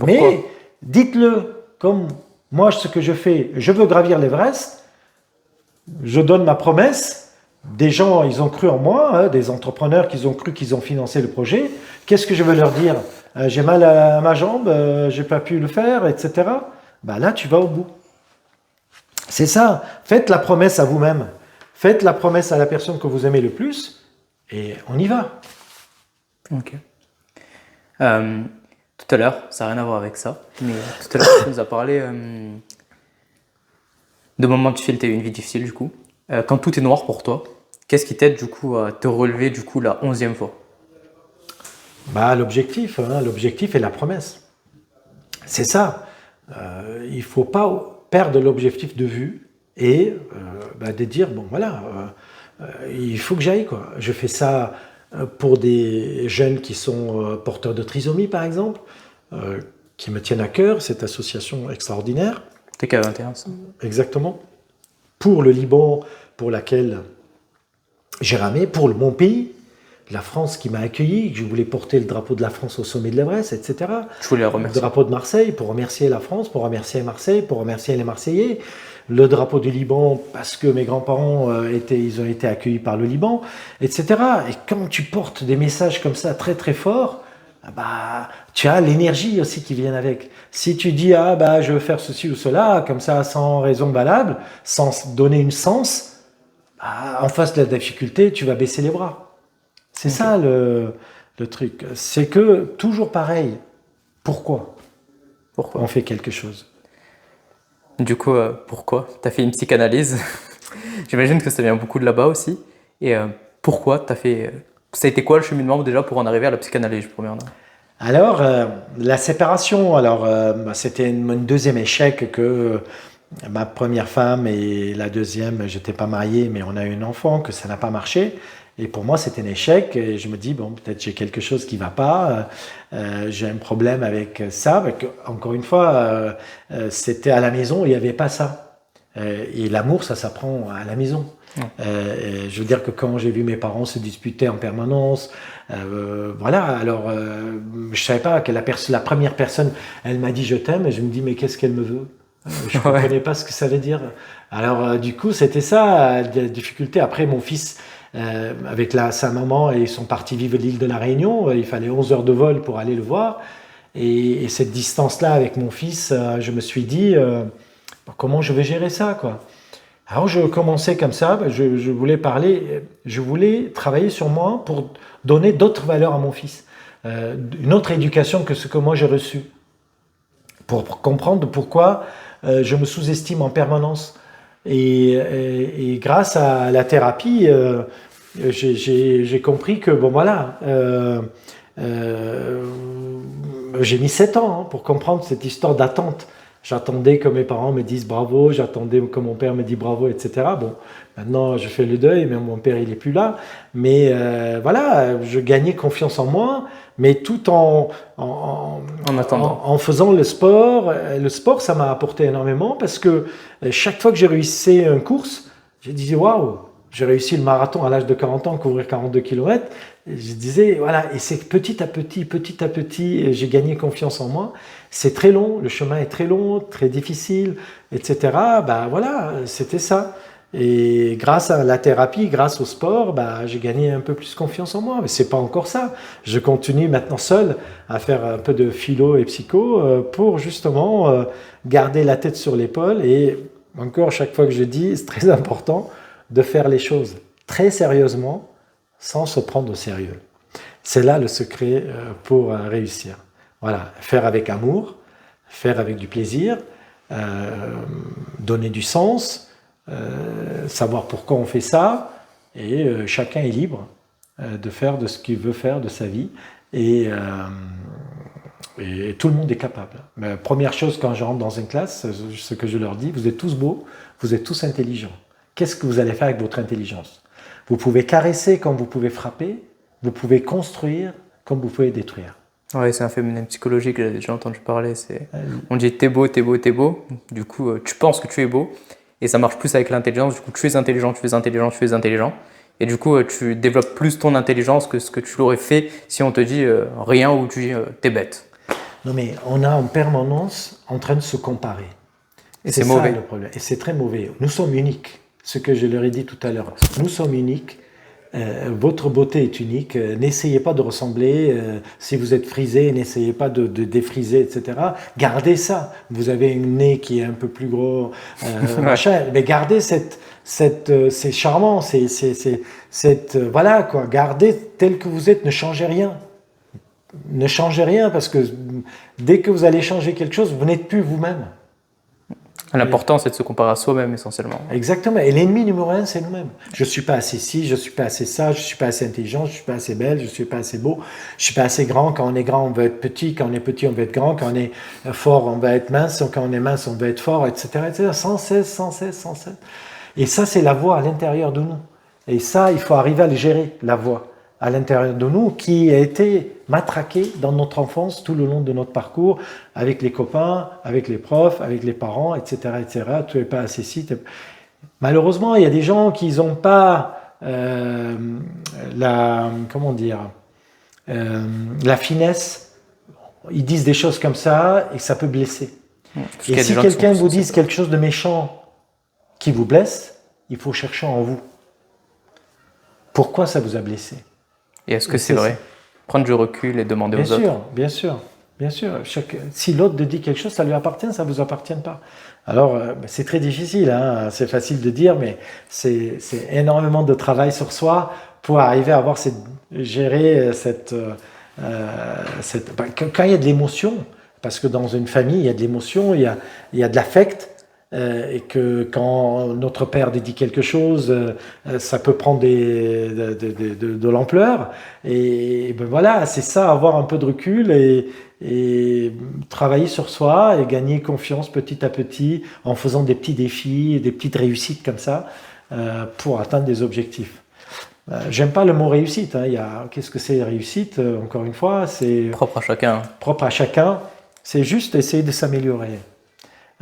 Mais dites-le, comme moi, ce que je fais, je veux gravir l'Everest, je donne ma promesse. Des gens, ils ont cru en moi, hein, des entrepreneurs qui ont cru qu'ils ont financé le projet. Qu'est-ce que je veux leur dire? J'ai mal à ma jambe, j'ai pas pu le faire, etc. Ben là, tu vas au bout. C'est ça. Faites la promesse à vous-même. Faites la promesse à la personne que vous aimez le plus et on y va. Ok. Tout à l'heure, ça n'a rien à voir avec ça, mais tout à l'heure, tu nous as parlé de moments difficiles. Tu as eu une vie difficile, du coup. Quand tout est noir pour toi, qu'est-ce qui t'aide du coup à te relever du coup la 11e fois? L'objectif et la promesse. C'est ça. Il ne faut pas perdre l'objectif de vue et de dire, bon voilà, il faut que j'aille, quoi. Je fais ça pour des jeunes qui sont porteurs de trisomie, par exemple, qui me tiennent à cœur, cette association extraordinaire. TK21, ça. Exactement. Pour le Liban, pour laquelle j'ai ramé, pour mon pays, la France qui m'a accueilli, que je voulais porter le drapeau de la France au sommet de l'Everest, etc. Je voulais la remercier. Le drapeau de Marseille pour remercier la France, pour remercier Marseille, pour remercier les Marseillais. Le drapeau du Liban parce que mes grands-parents ont été accueillis par le Liban, etc. Et quand tu portes des messages comme ça très très forts, tu as l'énergie aussi qui vient avec. Si tu dis je veux faire ceci ou cela comme ça sans raison valable, sans donner une sens, en face de la difficulté, tu vas baisser les bras. C'est ça le truc. C'est que, toujours pareil, pourquoi on fait quelque chose? Du coup, pourquoi? Tu as fait une psychanalyse. J'imagine que ça vient beaucoup de là-bas aussi. Et pourquoi tu as fait... Ça a été quoi le cheminement déjà pour en arriver à la psychanalyse, premièrement? Alors, la séparation, c'était mon deuxième échec que ma première femme et la deuxième, j'étais pas marié, mais on a eu un enfant, que ça n'a pas marché. Et pour moi, c'était un échec. Et je me dis, bon, peut-être j'ai quelque chose qui ne va pas. J'ai un problème avec ça. Encore une fois, c'était à la maison, il n'y avait pas ça. Et l'amour, ça s'apprend à la maison. Je veux dire que quand j'ai vu mes parents se disputer en permanence, je ne savais pas que la première personne, elle m'a dit je t'aime. Et je me dis, mais qu'est-ce qu'elle me veut? Je ne comprenais pas ce que ça veut dire. Alors, du coup, c'était ça, la difficulté. Après, mon fils... avec sa maman, et ils sont partis vivre l'île de la Réunion. Il fallait 11 heures de vol pour aller le voir. Et cette distance-là avec mon fils, je me suis dit, comment je vais gérer ça, quoi. Alors je commençais comme ça, je voulais travailler sur moi pour donner d'autres valeurs à mon fils. Une autre éducation que ce que moi j'ai reçu. Pour comprendre pourquoi je me sous-estime en permanence. Et grâce à la thérapie, j'ai compris que, j'ai mis 7 ans pour comprendre cette histoire d'attente. J'attendais que mes parents me disent bravo, j'attendais que mon père me dise bravo, etc. Bon, maintenant je fais le deuil, mais mon père il n'est plus là. Mais je gagnais confiance en moi, mais tout en faisant le sport. Le sport, ça m'a apporté énormément parce que chaque fois que j'ai réussi une course, je disais waouh, j'ai réussi le marathon à l'âge de 40 ans, courir 42 km. Je disais, voilà, et c'est petit à petit, j'ai gagné confiance en moi. C'est très long, le chemin est très long, très difficile, etc. C'était ça. Et grâce à la thérapie, grâce au sport, j'ai gagné un peu plus confiance en moi. Mais c'est pas encore ça. Je continue maintenant seul à faire un peu de philo et psycho pour justement garder la tête sur l'épaule. Et encore, chaque fois que je dis, c'est très important de faire les choses très sérieusement, sans se prendre au sérieux. C'est là le secret pour réussir. Voilà, faire avec amour, faire avec du plaisir, donner du sens, savoir pourquoi on fait ça, et chacun est libre de faire de ce qu'il veut faire de sa vie, et tout le monde est capable. Mais première chose, quand je rentre dans une classe, ce que je leur dis, vous êtes tous beaux, vous êtes tous intelligents. Qu'est-ce que vous allez faire avec votre intelligence? Vous pouvez caresser comme vous pouvez frapper, vous pouvez construire comme vous pouvez détruire. Oui, c'est un phénomène psychologique, j'ai déjà entendu parler. On dit t'es beau, t'es beau, t'es beau. Du coup, tu penses que tu es beau. Et ça marche plus avec l'intelligence. Du coup, tu es intelligent, tu es intelligent, tu es intelligent. Et du coup, tu développes plus ton intelligence que ce que tu l'aurais fait si on te dit rien ou tu dis t'es bête. Non, mais on est en permanence en train de se comparer. Et c'est mauvais. Ça le problème. Et c'est très mauvais. Nous sommes uniques. Ce que je leur ai dit tout à l'heure. Nous sommes uniques. Votre beauté est unique. N'essayez pas de ressembler. Si vous êtes frisé, n'essayez pas de défriser, etc. Gardez ça. Vous avez un nez qui est un peu plus gros, machin. Mais gardez c'est charmant. Voilà quoi. Gardez tel que vous êtes. Ne changez rien. Ne changez rien parce que dès que vous allez changer quelque chose, vous n'êtes plus vous-même. L'important, c'est de se comparer à soi-même essentiellement. Exactement. Et l'ennemi numéro un, c'est nous-mêmes. Je ne suis pas assez ci, je ne suis pas assez ça, je ne suis pas assez intelligent, je ne suis pas assez belle, je ne suis pas assez beau, je ne suis pas assez grand. Quand on est grand, on veut être petit. Quand on est petit, on veut être grand. Quand on est fort, on veut être mince. Quand on est mince, on veut être fort, etc., etc. Sans cesse, sans cesse, sans cesse. Et ça, c'est la voix à l'intérieur de nous. Et ça, il faut arriver à le gérer, la voix à l'intérieur de nous, qui a été matraquée dans notre enfance, tout le long de notre parcours, avec les copains, avec les profs, avec les parents, etc., etc. Tu n'es pas assez ci. Malheureusement, il y a des gens qui n'ont pas la finesse. Ils disent des choses comme ça et ça peut blesser. Et si quelqu'un vous dit quelque chose de méchant qui vous blesse, il faut chercher en vous. Pourquoi ça vous a blessé? Et est-ce que c'est vrai? Prendre du recul et demander aux autres. Bien sûr. Si l'autre te dit quelque chose, ça lui appartient, ça ne vous appartient pas. Alors, c'est très difficile, hein, c'est facile de dire, mais c'est énormément de travail sur soi pour arriver à gérer quand il y a de l'émotion, parce que dans une famille, il y a de l'émotion, il y a de l'affect, et que quand notre père dit quelque chose, ça peut prendre de l'ampleur. Et ben voilà, c'est ça, avoir un peu de recul et travailler sur soi et gagner confiance petit à petit en faisant des petits défis, des petites réussites comme ça pour atteindre des objectifs. J'aime pas le mot réussite. Hein. Qu'est-ce que c'est réussite? Encore une fois, c'est propre à chacun. Propre à chacun. C'est juste essayer de s'améliorer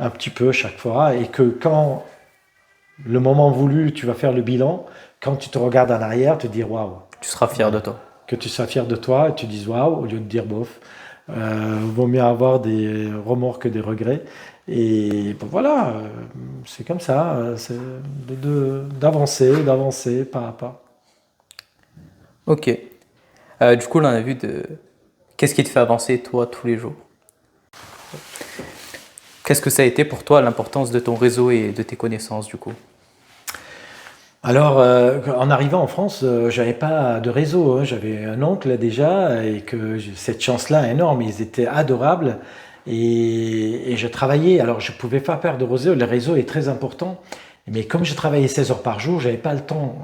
un petit peu chaque fois, et que quand le moment voulu, tu vas faire le bilan, quand tu te regardes en arrière, te dire waouh. Tu seras fier de toi. Que tu sois fier de toi et tu dises waouh au lieu de dire bof. Vaut mieux avoir des remords que des regrets. Et bon, voilà, c'est comme ça, c'est d'avancer pas à pas. Ok. Du coup, là, on a vu qu'est-ce qui te fait avancer, toi, tous les jours? Qu'est-ce que ça a été pour toi l'importance de ton réseau et de tes connaissances du coup? Alors, en arrivant en France, j'avais pas de réseau. Hein. J'avais un oncle déjà et que cette chance-là énorme. Ils étaient adorables et je travaillais. Alors, je pouvais pas faire de réseau. Le réseau est très important. Mais comme je travaillais 16 heures par jour, j'avais pas le temps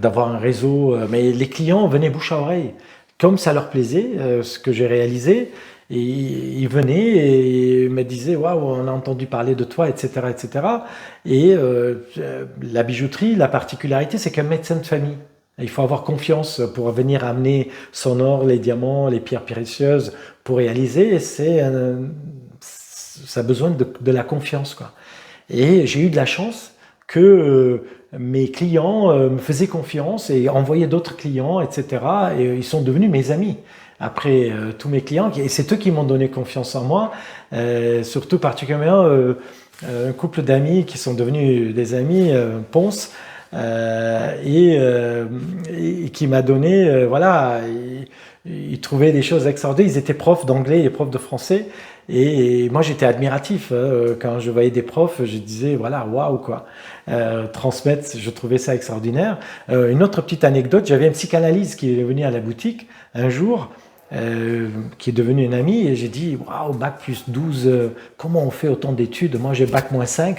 d'avoir un réseau. Mais les clients venaient bouche à oreille. Comme ça leur plaisait, ce que j'ai réalisé. Et ils venaient et me disaient waouh, on a entendu parler de toi, etc., etc. Et la bijouterie, la particularité, c'est qu'un médecin de famille. Il faut avoir confiance pour venir amener son or, les diamants, les pierres précieuses pour réaliser. Ça a besoin de la confiance, quoi. Et j'ai eu de la chance que mes clients me faisaient confiance et envoyaient d'autres clients, etc. Et ils sont devenus mes amis. Après tous mes clients, et c'est eux qui m'ont donné confiance en moi, surtout particulièrement un couple d'amis qui sont devenus des amis, Ponce, et qui m'a donné, voilà, ils trouvaient des choses extraordinaires. Ils étaient profs d'anglais et profs de français, et moi j'étais admiratif quand je voyais des profs, je disais voilà, waouh quoi. Transmettre, je trouvais ça extraordinaire. Une autre petite anecdote, j'avais un psychanalyste qui est venu à la boutique un jour, qui est devenu une amie, et j'ai dit waouh, bac plus 12, comment on fait autant d'études? Moi j'ai bac moins 5.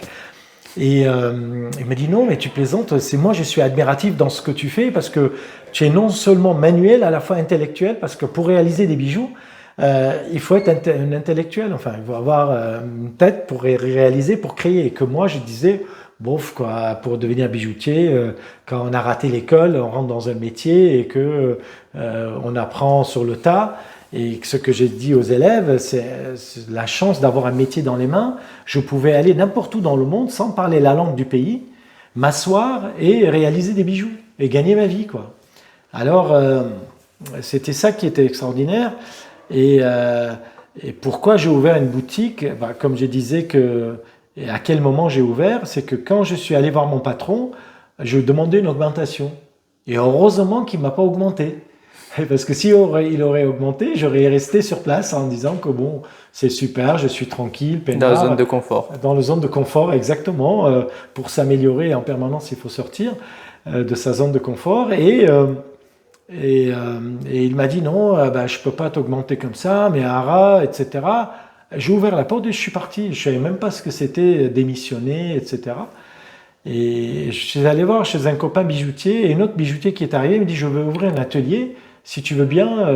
Et il m'a dit non, mais tu plaisantes, c'est moi je suis admiratif dans ce que tu fais parce que tu es non seulement manuel, à la fois intellectuel, parce que pour réaliser des bijoux, il faut être un intellectuel, enfin il faut avoir une tête pour réaliser, pour créer. Et que moi je disais bof quoi, pour devenir bijoutier, quand on a raté l'école, on rentre dans un métier et que on apprend sur le tas. Et ce que j'ai dit aux élèves, c'est la chance d'avoir un métier dans les mains. Je pouvais aller n'importe où dans le monde sans parler la langue du pays, m'asseoir et réaliser des bijoux et gagner ma vie, quoi. Alors c'était ça qui était extraordinaire. Et pourquoi j'ai ouvert une boutique? Comme je disais et à quel moment j'ai ouvert, c'est que quand je suis allé voir mon patron, je demandais une augmentation. Et heureusement qu'il ne m'a pas augmenté. Parce que s'il aurait augmenté, j'aurais resté sur place en disant que bon, c'est super, je suis tranquille, peinard. Dans la zone de confort. Dans la zone de confort, exactement. Pour s'améliorer en permanence, il faut sortir de sa zone de confort. Et il m'a dit non, je ne peux pas t'augmenter comme ça, mais Ara, etc. J'ai ouvert la porte et je suis parti. Je ne savais même pas ce que c'était démissionner, etc. Et je suis allé voir chez un copain bijoutier et un autre bijoutier qui est arrivé. Il me dit, je veux ouvrir un atelier. Si tu veux bien,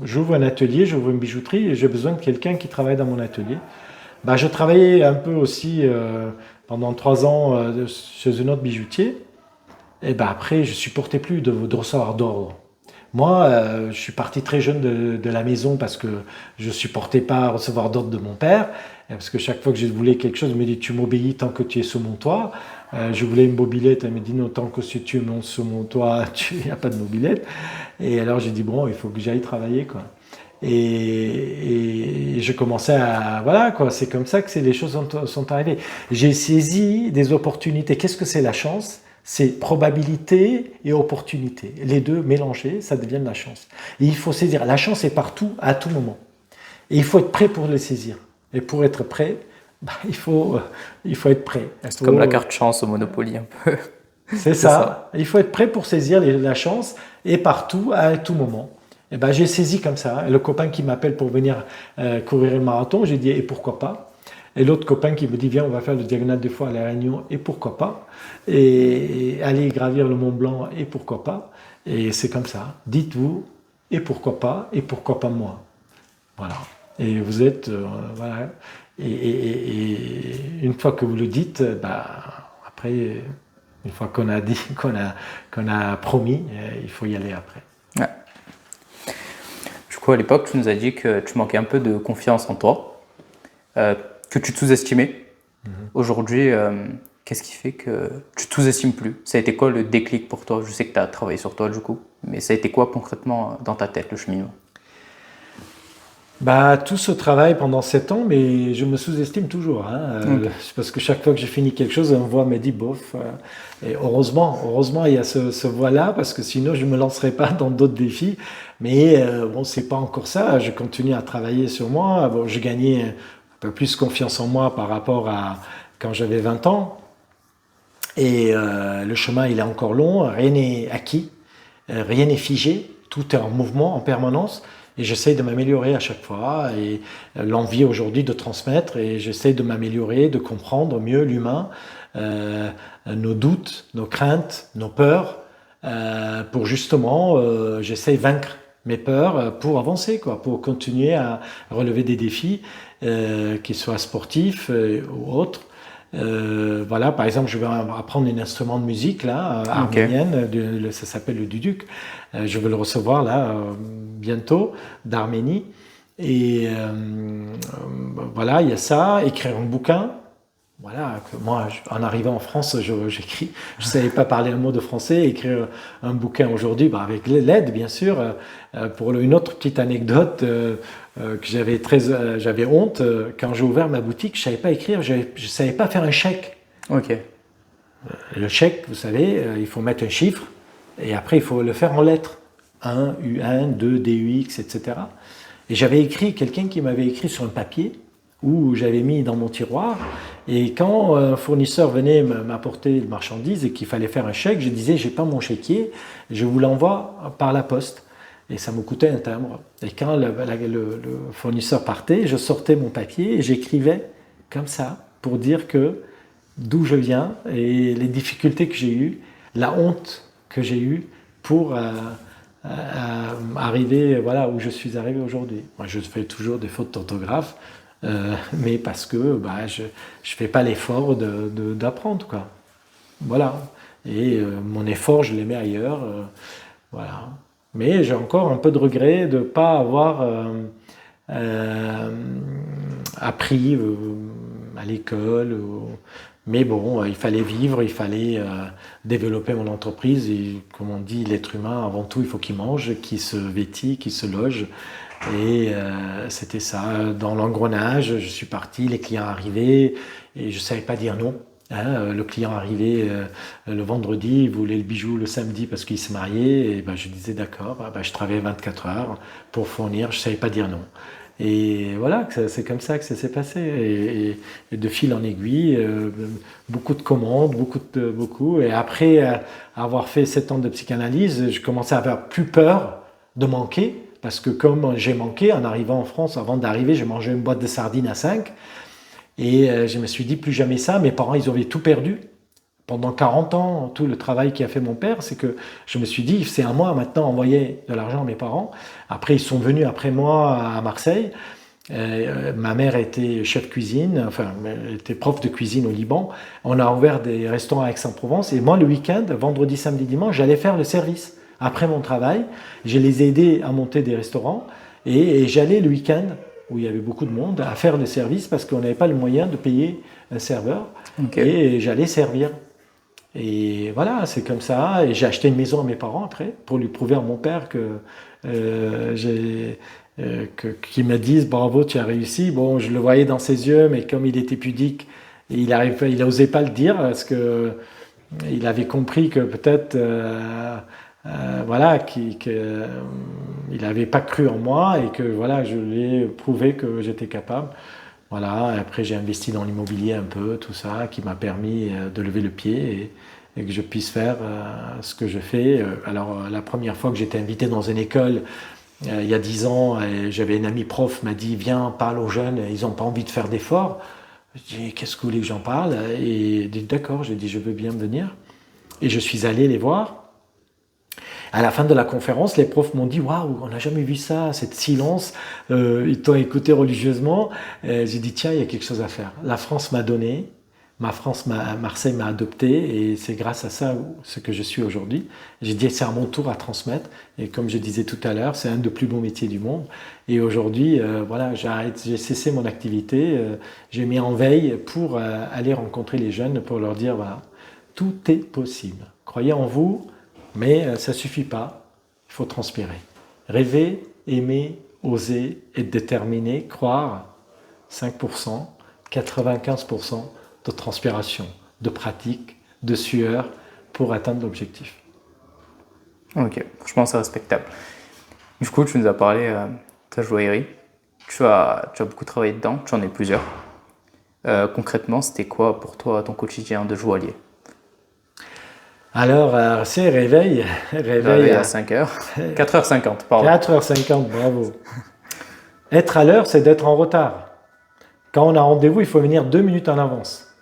j'ouvre un atelier, j'ouvre une bijouterie et j'ai besoin de quelqu'un qui travaille dans mon atelier. Bah, je travaillais un peu aussi pendant 3 ans chez un autre bijoutier. Et bah, après, je supportais plus de recevoir d'ordre. Moi, je suis parti très jeune de la maison parce que je supportais pas recevoir d'ordre de mon père. Parce que chaque fois que je voulais quelque chose, il me dit tu m'obéis tant que tu es sous mon toit. Je voulais une mobilette, elle me dit non, tant que si tu es sous mon toit, il n'y a pas de mobilette. Et alors j'ai dit bon, il faut que j'aille travailler quoi. Et je commençais à voilà quoi. C'est comme ça que les choses sont arrivées. J'ai saisi des opportunités. Qu'est-ce que c'est la chance? C'est probabilité et opportunité. Les deux mélangés, ça devient de la chance. Et il faut saisir. La chance est partout, à tout moment. Et il faut être prêt pour les saisir. Et pour être prêt, bah, il faut être prêt. C'est comme la carte chance au Monopoly un peu. C'est ça. Il faut être prêt pour saisir la chance et partout, à tout moment. Et ben, j'ai saisi comme ça. Et le copain qui m'appelle pour venir courir le marathon, j'ai dit et pourquoi pas. Et l'autre copain qui me dit viens, on va faire le diagonale des fois à La Réunion et pourquoi pas. Et aller gravir le Mont Blanc et pourquoi pas. Et c'est comme ça. Dites-vous et pourquoi pas moi. Voilà. Et vous êtes voilà. Et une fois que vous le dites, bah, après, une fois qu'on a dit, qu'on a promis, il faut y aller après. Ouais. Du coup, à l'époque, tu nous as dit que tu manquais un peu de confiance en toi, que tu te sous-estimais. Aujourd'hui, qu'est-ce qui fait que tu te sous-estimes plus? Ça a été quoi le déclic pour toi? Je sais que tu as travaillé sur toi du coup, mais ça a été quoi concrètement dans ta tête, le cheminement? Bah, tout ce travail pendant 7 ans, mais je me sous-estime toujours. Parce que chaque fois que j'ai fini quelque chose, un voix me dit bof. Et heureusement, il y a ce voix-là, parce que sinon, je ne me lancerai pas dans d'autres défis. Mais bon, c'est pas encore ça. Je continue à travailler sur moi. Bon, je gagnais un peu plus confiance en moi par rapport à quand j'avais 20 ans. Et le chemin, il est encore long. Rien n'est acquis. Rien n'est figé. Tout est en mouvement, en permanence. Et j'essaie de m'améliorer à chaque fois, et l'envie aujourd'hui de transmettre, et j'essaie de m'améliorer, de comprendre mieux l'humain, nos doutes, nos craintes, nos peurs, pour justement, j'essaie de vaincre mes peurs pour avancer, quoi, pour continuer à relever des défis, qu'ils soient sportifs ou autres. Voilà, par exemple, je vais apprendre un instrument de musique là, arménienne, ça s'appelle le duduk. Je vais le recevoir là bientôt d'Arménie. Et voilà, il y a ça, écrire un bouquin. Voilà, moi, en arrivant en France, j'écris. Je ne savais pas parler un mot de français, écrire un bouquin aujourd'hui, bah, avec l'aide, bien sûr. Pour une autre petite anecdote, que j'avais honte, quand j'ai ouvert ma boutique, je ne savais pas écrire, je ne savais pas faire un chèque. Ok. Le chèque, vous savez, il faut mettre un chiffre, et après, il faut le faire en lettres. 1, U1, 2, DUX, etc. Et j'avais écrit, quelqu'un qui m'avait écrit sur un papier, où j'avais mis dans mon tiroir, et quand un fournisseur venait m'apporter une marchandise et qu'il fallait faire un chèque, je disais, j'ai pas mon chéquier, je vous l'envoie par la poste. Et ça me coûtait un timbre. Et quand le fournisseur partait, je sortais mon papier et j'écrivais comme ça, pour dire que d'où je viens et les difficultés que j'ai eues, la honte que j'ai eue pour arriver voilà, où je suis arrivé aujourd'hui. Moi, je fais toujours des fautes d'orthographe, mais parce que bah, je ne fais pas l'effort d'apprendre, quoi. Voilà. Et mon effort, je le mets ailleurs. Voilà. Mais j'ai encore un peu de regret de ne pas avoir appris à l'école. Mais bon, il fallait vivre, il fallait développer mon entreprise. Et comme on dit, l'être humain, avant tout, il faut qu'il mange, qu'il se vêtit, qu'il se loge. Et c'était ça. Dans l'engrenage, je suis parti, les clients arrivaient et je ne savais pas dire non. Le client arrivait le vendredi, il voulait le bijou le samedi parce qu'il se mariait. Et ben, je disais d'accord, je travaillais 24 heures pour fournir, je ne savais pas dire non. Et voilà, c'est comme ça que ça s'est passé. Et de fil en aiguille, beaucoup de commandes, beaucoup. Et après avoir fait 7 ans de psychanalyse, je commençais à avoir plus peur de manquer. Parce que comme j'ai manqué, en arrivant en France, avant d'arriver, j'ai mangé une boîte de sardines à 5. Et je me suis dit, plus jamais ça. Mes parents, ils avaient tout perdu. Pendant 40 ans, tout le travail qu'a fait mon père, c'est que je me suis dit, c'est à moi maintenant d'envoyer de l'argent à mes parents. Après, ils sont venus après moi à Marseille. Ma mère était chef cuisine, enfin, elle était prof de cuisine au Liban. On a ouvert des restaurants à Aix-en-Provence. Et moi, le week-end, vendredi, samedi, dimanche, j'allais faire le service. Après mon travail, je les ai aidés à monter des restaurants. Et j'allais le week-end, où il y avait beaucoup de monde, à faire le service parce qu'on n'avait pas le moyen de payer un serveur. Et j'allais servir. Et voilà, c'est comme ça. Et j'ai acheté une maison à mes parents après, pour lui prouver à mon père qu'ils me disent bravo, tu as réussi. Bon, je le voyais dans ses yeux, mais comme il était pudique, il n'osait pas le dire parce que il avait compris que peut-être, voilà, qu'il n'avait pas cru en moi et que voilà, je lui ai prouvé que j'étais capable. Voilà, et après j'ai investi dans l'immobilier un peu, tout ça, qui m'a permis de lever le pied et que je puisse faire ce que je fais. Alors la première fois que j'étais invité dans une école, il y a 10 ans, j'avais un ami prof m'a dit viens, parle aux jeunes, ils n'ont pas envie de faire d'efforts. Je dis qu'est-ce que vous voulez que j'en parle? Et il dit d'accord, j'ai dit je veux bien venir. Et je suis allé les voir. À la fin de la conférence, les profs m'ont dit waouh, on n'a jamais vu ça, cette silence. Ils t'ont écouté religieusement. J'ai dit tiens, il y a quelque chose à faire. La France m'a donné, Marseille m'a adopté, et c'est grâce à ça ce que je suis aujourd'hui. J'ai dit c'est à mon tour à transmettre. Et comme je disais tout à l'heure, c'est un des plus beaux métiers du monde. Et aujourd'hui, voilà, j'ai cessé mon activité. J'ai mis en veille pour aller rencontrer les jeunes, pour leur dire voilà, tout est possible. Croyez en vous. Mais ça ne suffit pas, il faut transpirer. Rêver, aimer, oser, être déterminé, croire, 5%, 95% de transpiration, de pratique, de sueur pour atteindre l'objectif. Ok, franchement c'est respectable. Du coup, tu nous as parlé de ta joaillerie. Tu as beaucoup travaillé dedans, tu en es plusieurs. Concrètement, c'était quoi pour toi ton quotidien de joaillier? Alors, c'est réveil à 5h. 4h50, pardon. 4h50, bravo. Être à l'heure, c'est d'être en retard. Quand on a rendez-vous, il faut venir 2 minutes en avance.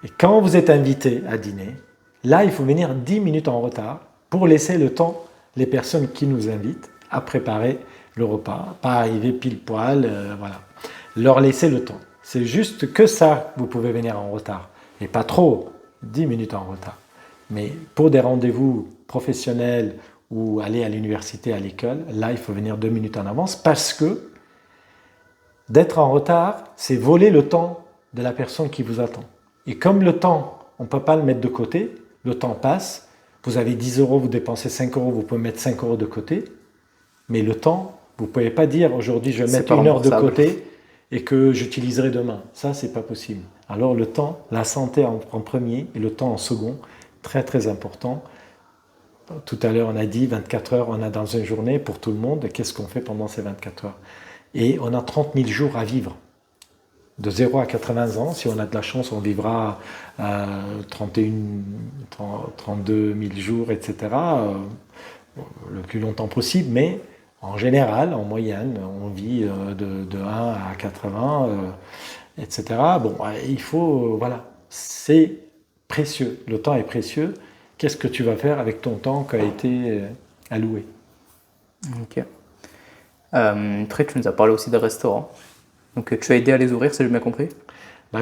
Et quand vous êtes invité à dîner, là, il faut venir 10 minutes en retard pour laisser le temps, les personnes qui nous invitent, à préparer le repas. Pas arriver pile poil, voilà. Leur laisser le temps. C'est juste que ça, vous pouvez venir en retard. Et pas trop, 10 minutes en retard. Mais pour des rendez-vous professionnels ou aller à l'université, à l'école, là, il faut venir 2 minutes en avance parce que d'être en retard, c'est voler le temps de la personne qui vous attend. Et comme le temps, on ne peut pas le mettre de côté, le temps passe, vous avez 10 euros, vous dépensez 5 euros, vous pouvez mettre 5 euros de côté, mais le temps, vous ne pouvez pas dire aujourd'hui je vais mettre 1 heure de côté et que j'utiliserai demain. Ça, ce n'est pas possible. Alors le temps, la santé en premier et le temps en second, très très important. Tout à l'heure, on a dit 24 heures, on a dans une journée pour tout le monde. Qu'est-ce qu'on fait pendant ces 24 heures? Et on a 30 000 jours à vivre. De 0 à 80 ans, si on a de la chance, on vivra 32 000 jours, etc. Le plus longtemps possible, mais en général, en moyenne, on vit de 1 à 80, etc. Bon, il faut, voilà, c'est précieux, le temps est précieux. Qu'est-ce que tu vas faire avec ton temps qui a été alloué? Ok. Après, tu nous as parlé aussi des restaurants. Donc, tu as aidé à les ouvrir, si j'ai bien compris?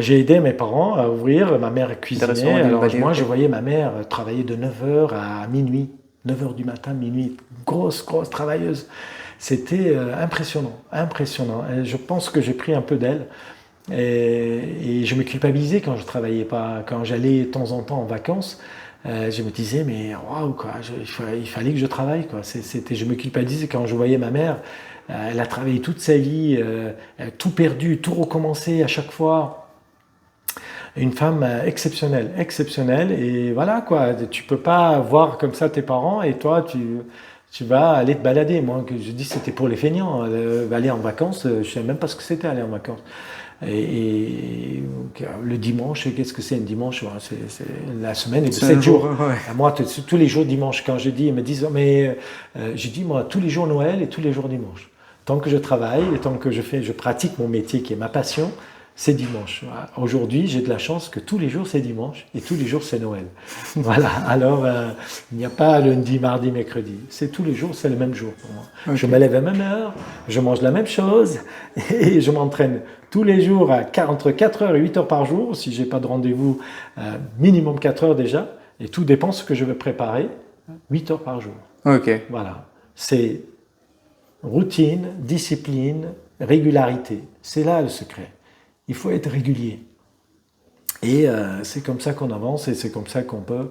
J'ai aidé mes parents à ouvrir, ma mère cuisinait. Alors moi, je voyais ma mère travailler de 9h à minuit, 9h du matin, minuit, grosse travailleuse. C'était impressionnant. Et je pense que j'ai pris un peu d'elle. Et je me culpabilisais quand je travaillais pas, quand j'allais de temps en temps en vacances. Je me disais mais waouh quoi, il fallait que je travaille quoi. Je me culpabilisais quand je voyais ma mère. Elle a travaillé toute sa vie, tout perdu, tout recommencé à chaque fois. Une femme exceptionnelle. Et voilà quoi, tu peux pas voir comme ça tes parents et toi tu vas aller te balader. Moi, je dis c'était pour les feignants. Aller en vacances, je ne savais même pas ce que c'était aller en vacances. Et le dimanche, qu'est-ce que c'est un dimanche? La semaine est de C'est 7 un jours. jour, ouais. Moi, tous les jours dimanche, quand je dis, ils me disent, mais j'ai dit, moi, tous les jours Noël et tous les jours dimanche. Tant que je travaille et tant que je pratique mon métier qui est ma passion, c'est dimanche. Aujourd'hui, j'ai de la chance que tous les jours c'est dimanche et tous les jours c'est Noël. Voilà, alors il n'y a pas lundi, mardi, mercredi. C'est tous les jours, c'est le même jour pour moi. Okay. Je me lève à la même heure, je mange la même chose et je m'entraîne tous les jours entre 4 heures et 8 heures par jour. Si je n'ai pas de rendez-vous, minimum 4 heures déjà. Et tout dépend de ce que je veux préparer, 8 heures par jour. Ok. Voilà, c'est routine, discipline, régularité. C'est là le secret. Il faut être régulier. Et c'est comme ça qu'on avance et c'est comme ça qu'on peut...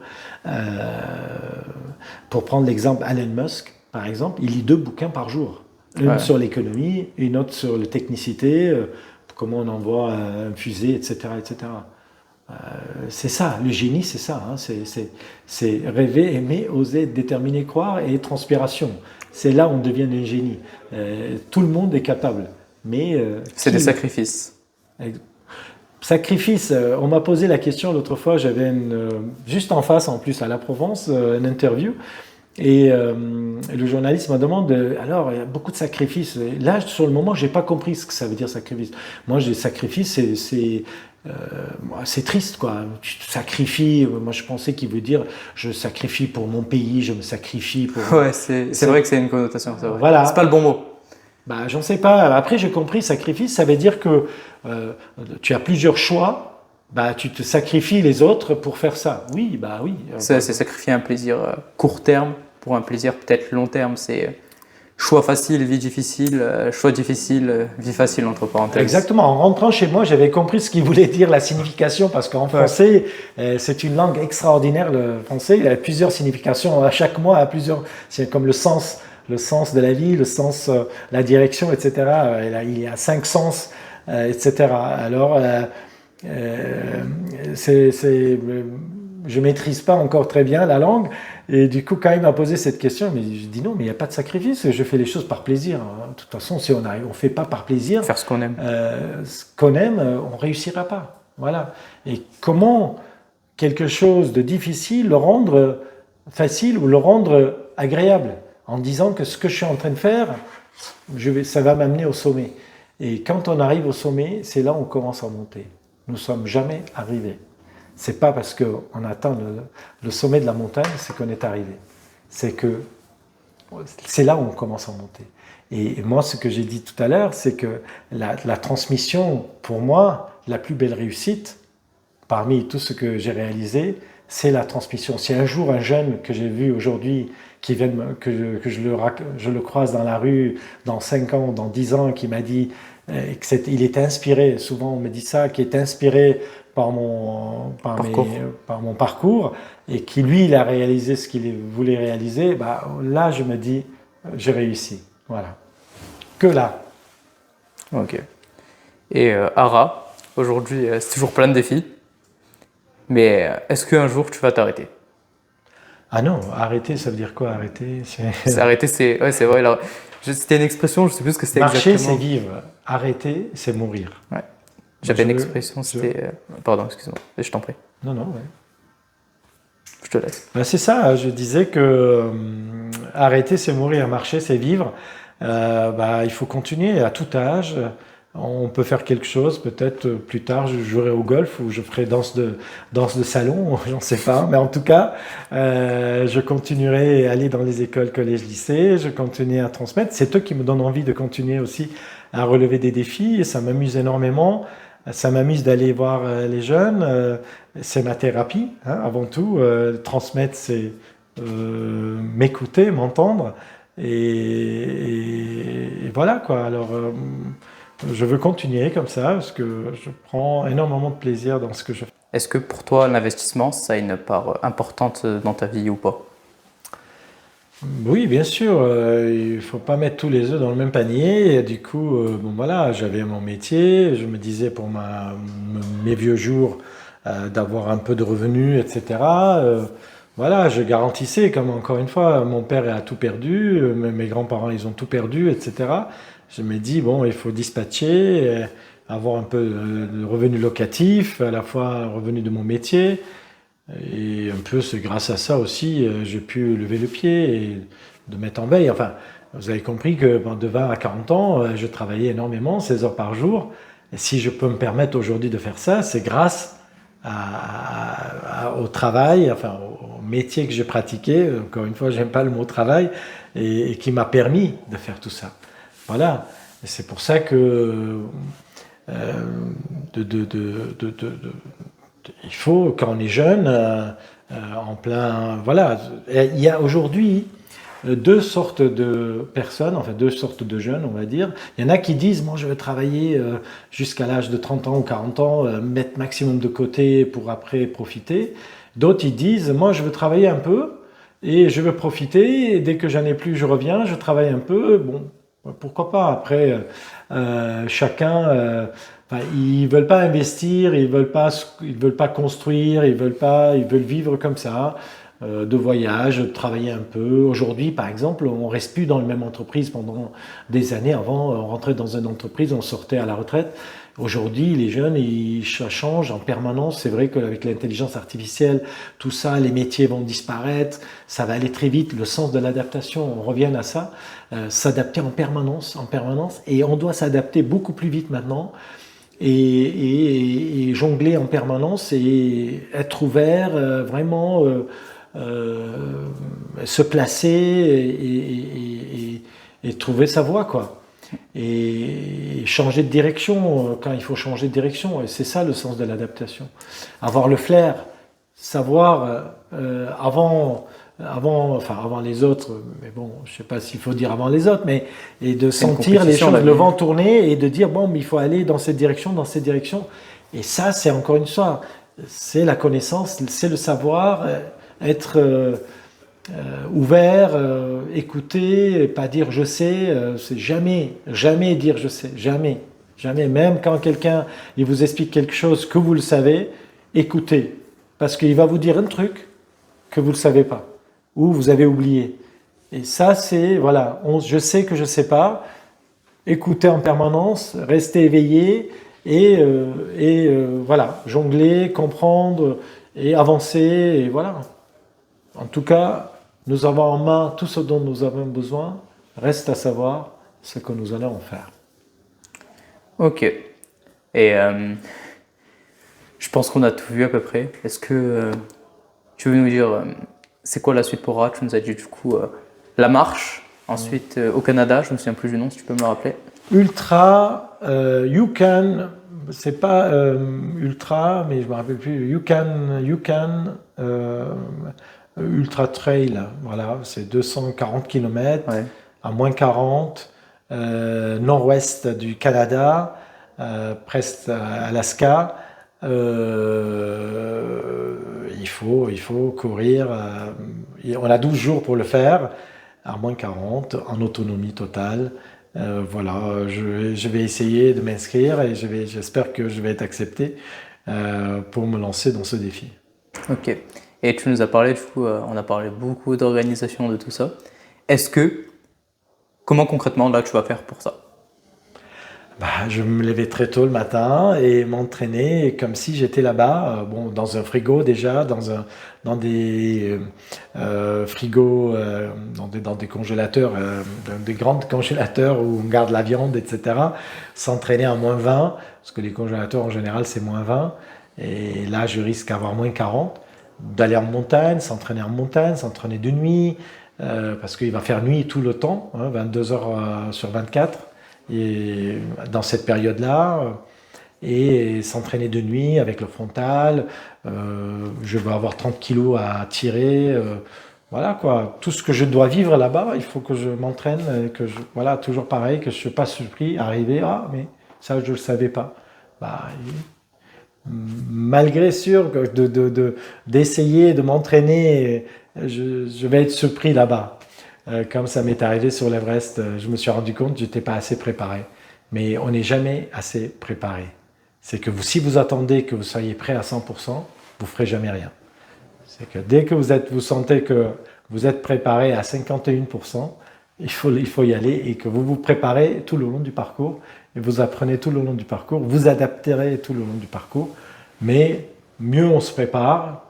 pour prendre l'exemple, Elon Musk, par exemple, il lit 2 bouquins par jour. Une sur l'économie, une autre sur la technicité, comment on envoie un fusée, etc. etc. C'est ça, le génie, c'est ça. Hein, c'est rêver, aimer, oser, déterminer, croire et transpiration. C'est là où on devient un génie. Tout le monde est capable. Mais c'est des sacrifices. Sacrifice, on m'a posé la question l'autre fois, j'avais juste en face en plus à la Provence, une interview, et le journaliste m'a demandé, alors il y a beaucoup de sacrifices, et là sur le moment je n'ai pas compris ce que ça veut dire sacrifice. Moi j'ai sacrifice, c'est triste quoi, tu te sacrifies, moi je pensais qu'il veut dire je sacrifie pour mon pays, je me sacrifie pour... Ouais, c'est vrai que c'est une connotation, c'est vrai. Voilà. C'est pas le bon mot. Bah, j'en sais pas. Après, j'ai compris, sacrifice, ça veut dire que tu as plusieurs choix, bah, tu te sacrifies les autres pour faire ça. Oui, bah oui. C'est sacrifier un plaisir court terme pour un plaisir peut-être long terme. C'est choix facile, vie difficile, choix difficile, vie facile, entre parenthèses. Exactement. En rentrant chez moi, j'avais compris ce qu'il voulait dire, la signification, parce qu'en français, c'est une langue extraordinaire, le français. Il a plusieurs significations. À chaque mot, c'est comme le sens de la vie, le sens, la direction, etc. Il y a 5 sens, etc. Alors, je maîtrise pas encore très bien la langue, et du coup, quand il m'a posé cette question, je dis non, mais il n'y a pas de sacrifice, je fais les choses par plaisir. De toute façon, si on fait pas par plaisir, faire ce qu'on aime, on réussira pas. Voilà. Et comment quelque chose de difficile le rendre facile ou le rendre agréable? En disant que ce que je suis en train de faire, ça va m'amener au sommet. Et quand on arrive au sommet, c'est là où on commence à monter. Nous ne sommes jamais arrivés. Ce n'est pas parce qu'on atteint le sommet de la montagne, c'est qu'on est arrivé. C'est là où on commence à monter. Et moi, ce que j'ai dit tout à l'heure, c'est que la transmission, pour moi, la plus belle réussite, parmi tout ce que j'ai réalisé, c'est la transmission. Si un jour un jeune que j'ai vu aujourd'hui, que je le croise dans la rue dans 5 ans, dans 10 ans, qui m'a dit qu'il était inspiré, souvent on me dit ça, qui est inspiré par mon parcours, et qui lui, il a réalisé ce qu'il voulait réaliser, bah, là je me dis, j'ai réussi. Voilà. Que là. Ok. Et Ara, aujourd'hui, c'est toujours plein de défis, mais est-ce qu'un jour tu vas t'arrêter? Ah non, arrêter, ça veut dire quoi, arrêter? Arrêter, c'est vrai. C'était une expression, je ne sais plus ce que c'était exactement. Marcher, c'est vivre. Arrêter, c'est mourir. Ouais. J'avais une expression, c'était... Pardon, excuse-moi, je t'en prie. Non, ouais. Je te laisse. Ben, c'est ça, je disais que arrêter, c'est mourir. Marcher, c'est vivre. Il faut continuer à tout âge. On peut faire quelque chose, peut-être plus tard je jouerai au golf ou je ferai danse de salon, j'en sais pas. Mais en tout cas, je continuerai à aller dans les écoles, collèges, lycées, je continuerai à transmettre. C'est eux qui me donnent envie de continuer aussi à relever des défis et ça m'amuse énormément. Ça m'amuse d'aller voir les jeunes, c'est ma thérapie, hein, avant tout. Transmettre, c'est m'écouter, m'entendre. Et voilà quoi. Alors... je veux continuer comme ça parce que je prends énormément de plaisir dans ce que je fais. Est-ce que pour toi, l'investissement, ça a une part importante dans ta vie ou pas? Oui, bien sûr. Il ne faut pas mettre tous les œufs dans le même panier. Et du coup, voilà, j'avais mon métier. Je me disais pour mes vieux jours d'avoir un peu de revenus, etc. Voilà, je garantissais, comme encore une fois, mon père a tout perdu, mes grands-parents, ils ont tout perdu, etc. Je me dis, bon, il faut dispatcher. avoir un peu de revenus locatifs, à la fois un revenu de mon métier. Et un peu, c'est grâce à ça aussi, j'ai pu lever le pied et de mettre en veille. Enfin, vous avez compris que de 20 à 40 ans, je travaillais énormément, 16 heures par jour. Et si je peux me permettre aujourd'hui de faire ça, c'est grâce au travail, enfin au métier que j'ai pratiqué. Encore une fois, j'aime pas le mot travail, et qui m'a permis de faire tout ça. Voilà. Et c'est pour ça que il faut, quand on est jeune, en plein, voilà. Il y a aujourd'hui deux sortes de personnes, enfin deux sortes de jeunes, on va dire. Il y en a qui disent, moi je vais travailler jusqu'à l'âge de 30 ans ou 40 ans, mettre maximum de côté pour après profiter. D'autres, ils disent, moi je veux travailler un peu et je veux profiter, et dès que j'en ai plus, je reviens, je travaille un peu. Bon, pourquoi pas. Après, chacun... Enfin, ils veulent pas investir, ils veulent pas construire, ils veulent vivre comme ça, de voyage, de travailler un peu. Aujourd'hui, par exemple, on reste plus dans la même entreprise pendant des années. Avant, on rentrait dans une entreprise, on sortait à la retraite. Aujourd'hui, les jeunes, ça change en permanence. C'est vrai qu'avec l'intelligence artificielle, tout ça, les métiers vont disparaître, ça va aller très vite. Le sens de l'adaptation, on revient à ça, s'adapter en permanence, et on doit s'adapter beaucoup plus vite maintenant. Et jongler en permanence et être ouvert, vraiment se placer et trouver sa voie, quoi. Et changer de direction quand il faut changer de direction. Et c'est ça le sens de l'adaptation. Avoir le flair, savoir avant les autres, mais bon, je sais pas s'il faut dire avant les autres, mais et de sentir les choses, le vent tourner et de dire bon, mais il faut aller dans cette direction. Et ça, c'est encore une fois, c'est la connaissance, c'est le savoir, être ouvert, écouter, et pas dire je sais, c'est jamais dire je sais, jamais. Même quand quelqu'un il vous explique quelque chose que vous le savez, écoutez, parce qu'il va vous dire un truc que vous ne le savez pas, ou vous avez oublié. Et ça, c'est, voilà, je sais que je ne sais pas, écouter en permanence, rester éveillé, et voilà, jongler, comprendre, et avancer, et voilà. En tout cas, nous avons en main tout ce dont nous avons besoin, reste à savoir ce que nous allons en faire. Ok. Et je pense qu'on a tout vu à peu près. Est-ce que tu veux nous dire, c'est quoi la suite pour Ra? Tu nous as dit du coup la marche, ensuite au Canada, je me souviens plus du nom, si tu peux me le rappeler. Ultra, c'est pas ultra, mais je me rappelle plus. Yukon Ultra Trail, voilà, c'est 240 km à moins 40, nord-ouest du Canada, presque Alaska. Il faut courir. On a 12 jours pour le faire, à moins 40, en autonomie totale. Voilà, je vais essayer de m'inscrire et j'espère que je vais être accepté pour me lancer dans ce défi. Ok. Et tu nous as parlé, du coup, on a parlé beaucoup d'organisation, de tout ça. Comment concrètement là tu vas faire pour ça? Je me levais très tôt le matin et m'entraîner comme si j'étais là-bas, dans un frigo déjà, dans des frigos, dans des congélateurs, des grands congélateurs où on garde la viande, etc. S'entraîner à moins 20, parce que les congélateurs en général c'est moins 20, et là je risque d'avoir moins 40, d'aller en montagne, s'entraîner de nuit, parce qu'il va faire nuit tout le temps, 22 heures sur 24. Et dans cette période-là, et s'entraîner de nuit avec le frontal, je vais avoir 30 kilos à tirer, voilà quoi, tout ce que je dois vivre là-bas, il faut que je m'entraîne, voilà, toujours pareil, que je ne sois pas surpris, arriver, mais ça je ne le savais pas. Malgré sûr d'essayer de m'entraîner, je vais être surpris là-bas. Comme ça m'est arrivé sur l'Everest, je me suis rendu compte que je n'étais pas assez préparé. Mais on n'est jamais assez préparé. C'est que si vous attendez que vous soyez prêt à 100%, vous ne ferez jamais rien. C'est que dès que vous sentez que vous êtes préparé à 51%, il faut y aller et que vous vous préparez tout le long du parcours et vous apprenez tout le long du parcours, vous adapterez tout le long du parcours, mais mieux on se prépare,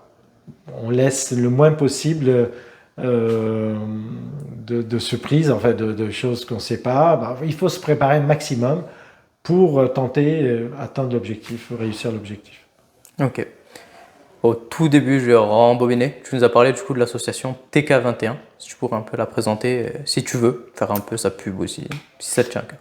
on laisse le moins possible de surprises, en fait, de choses qu'on ne sait pas. Ben, il faut se préparer un maximum pour tenter atteindre l'objectif, réussir l'objectif. Ok. Au tout début, je vais rembobiner. Tu nous as parlé du coup de l'association TK21. Si tu pourrais un peu la présenter, si tu veux, faire un peu sa pub aussi, si ça te tient à cœur.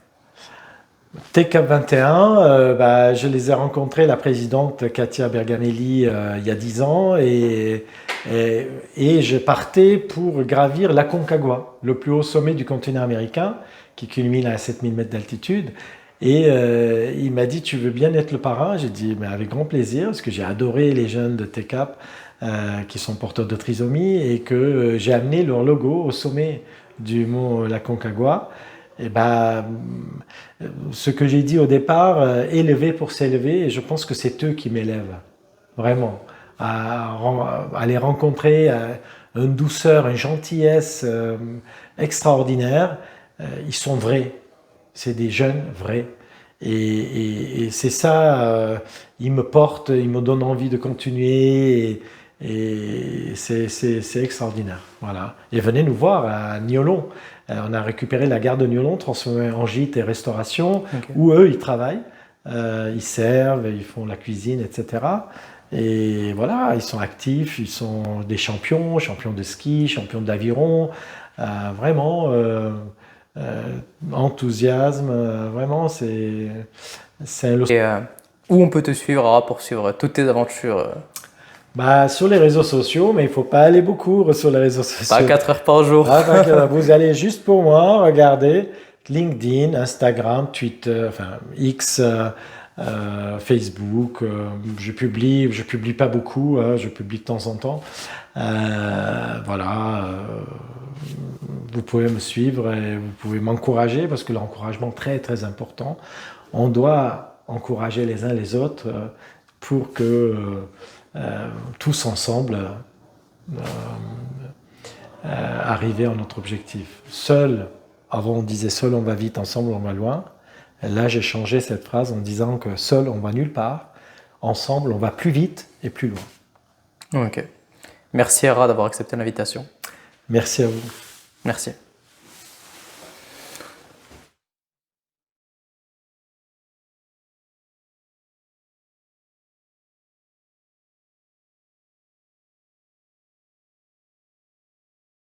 TK21, bah, je les ai rencontrés, la présidente Katia Berganelli, il y a 10 ans, et je partais pour gravir l'Aconcagua, le plus haut sommet du continent américain, qui culmine à 7000 mètres d'altitude. Et il m'a dit, tu veux bien être le parrain? J'ai dit, mais avec grand plaisir, parce que j'ai adoré les jeunes de TCAP qui sont porteurs de trisomie, et que j'ai amené leur logo au sommet du mont Aconcagua. Et ben, ce que j'ai dit au départ, élever pour s'élever, et je pense que c'est eux qui m'élèvent, vraiment, à les rencontrer, une douceur, une gentillesse extraordinaire. Ils sont vrais, c'est des jeunes vrais. Et c'est ça, ils me portent, ils me donnent envie de continuer, et c'est extraordinaire. Voilà. Et venez nous voir à Niolon. On a récupéré la gare de Niolon, transformée en gîte et restauration, Ok. où eux, ils travaillent, ils servent, ils font la cuisine, etc. Et voilà, ils sont actifs, ils sont des champions, champions de ski, champions d'aviron, vraiment enthousiasme, vraiment, c'est un... Et où on peut te suivre pour suivre toutes tes aventures Bah, sur les réseaux sociaux, mais il ne faut pas aller beaucoup sur les réseaux sociaux. Pas 4 heures par jour. Ah, vous allez juste pour moi, regardez LinkedIn, Instagram, Twitter, enfin X, Facebook. Je publie pas beaucoup, je publie de temps en temps. Voilà, vous pouvez me suivre et vous pouvez m'encourager parce que l'encouragement est très très important. On doit encourager les uns les autres pour que tous ensemble arriver à notre objectif. Seul, avant on disait seul on va vite, ensemble on va loin. Là j'ai changé cette phrase en disant que seul on va nulle part, ensemble on va plus vite et plus loin. Ok. Merci Ara d'avoir accepté l'invitation. Merci à vous. Merci.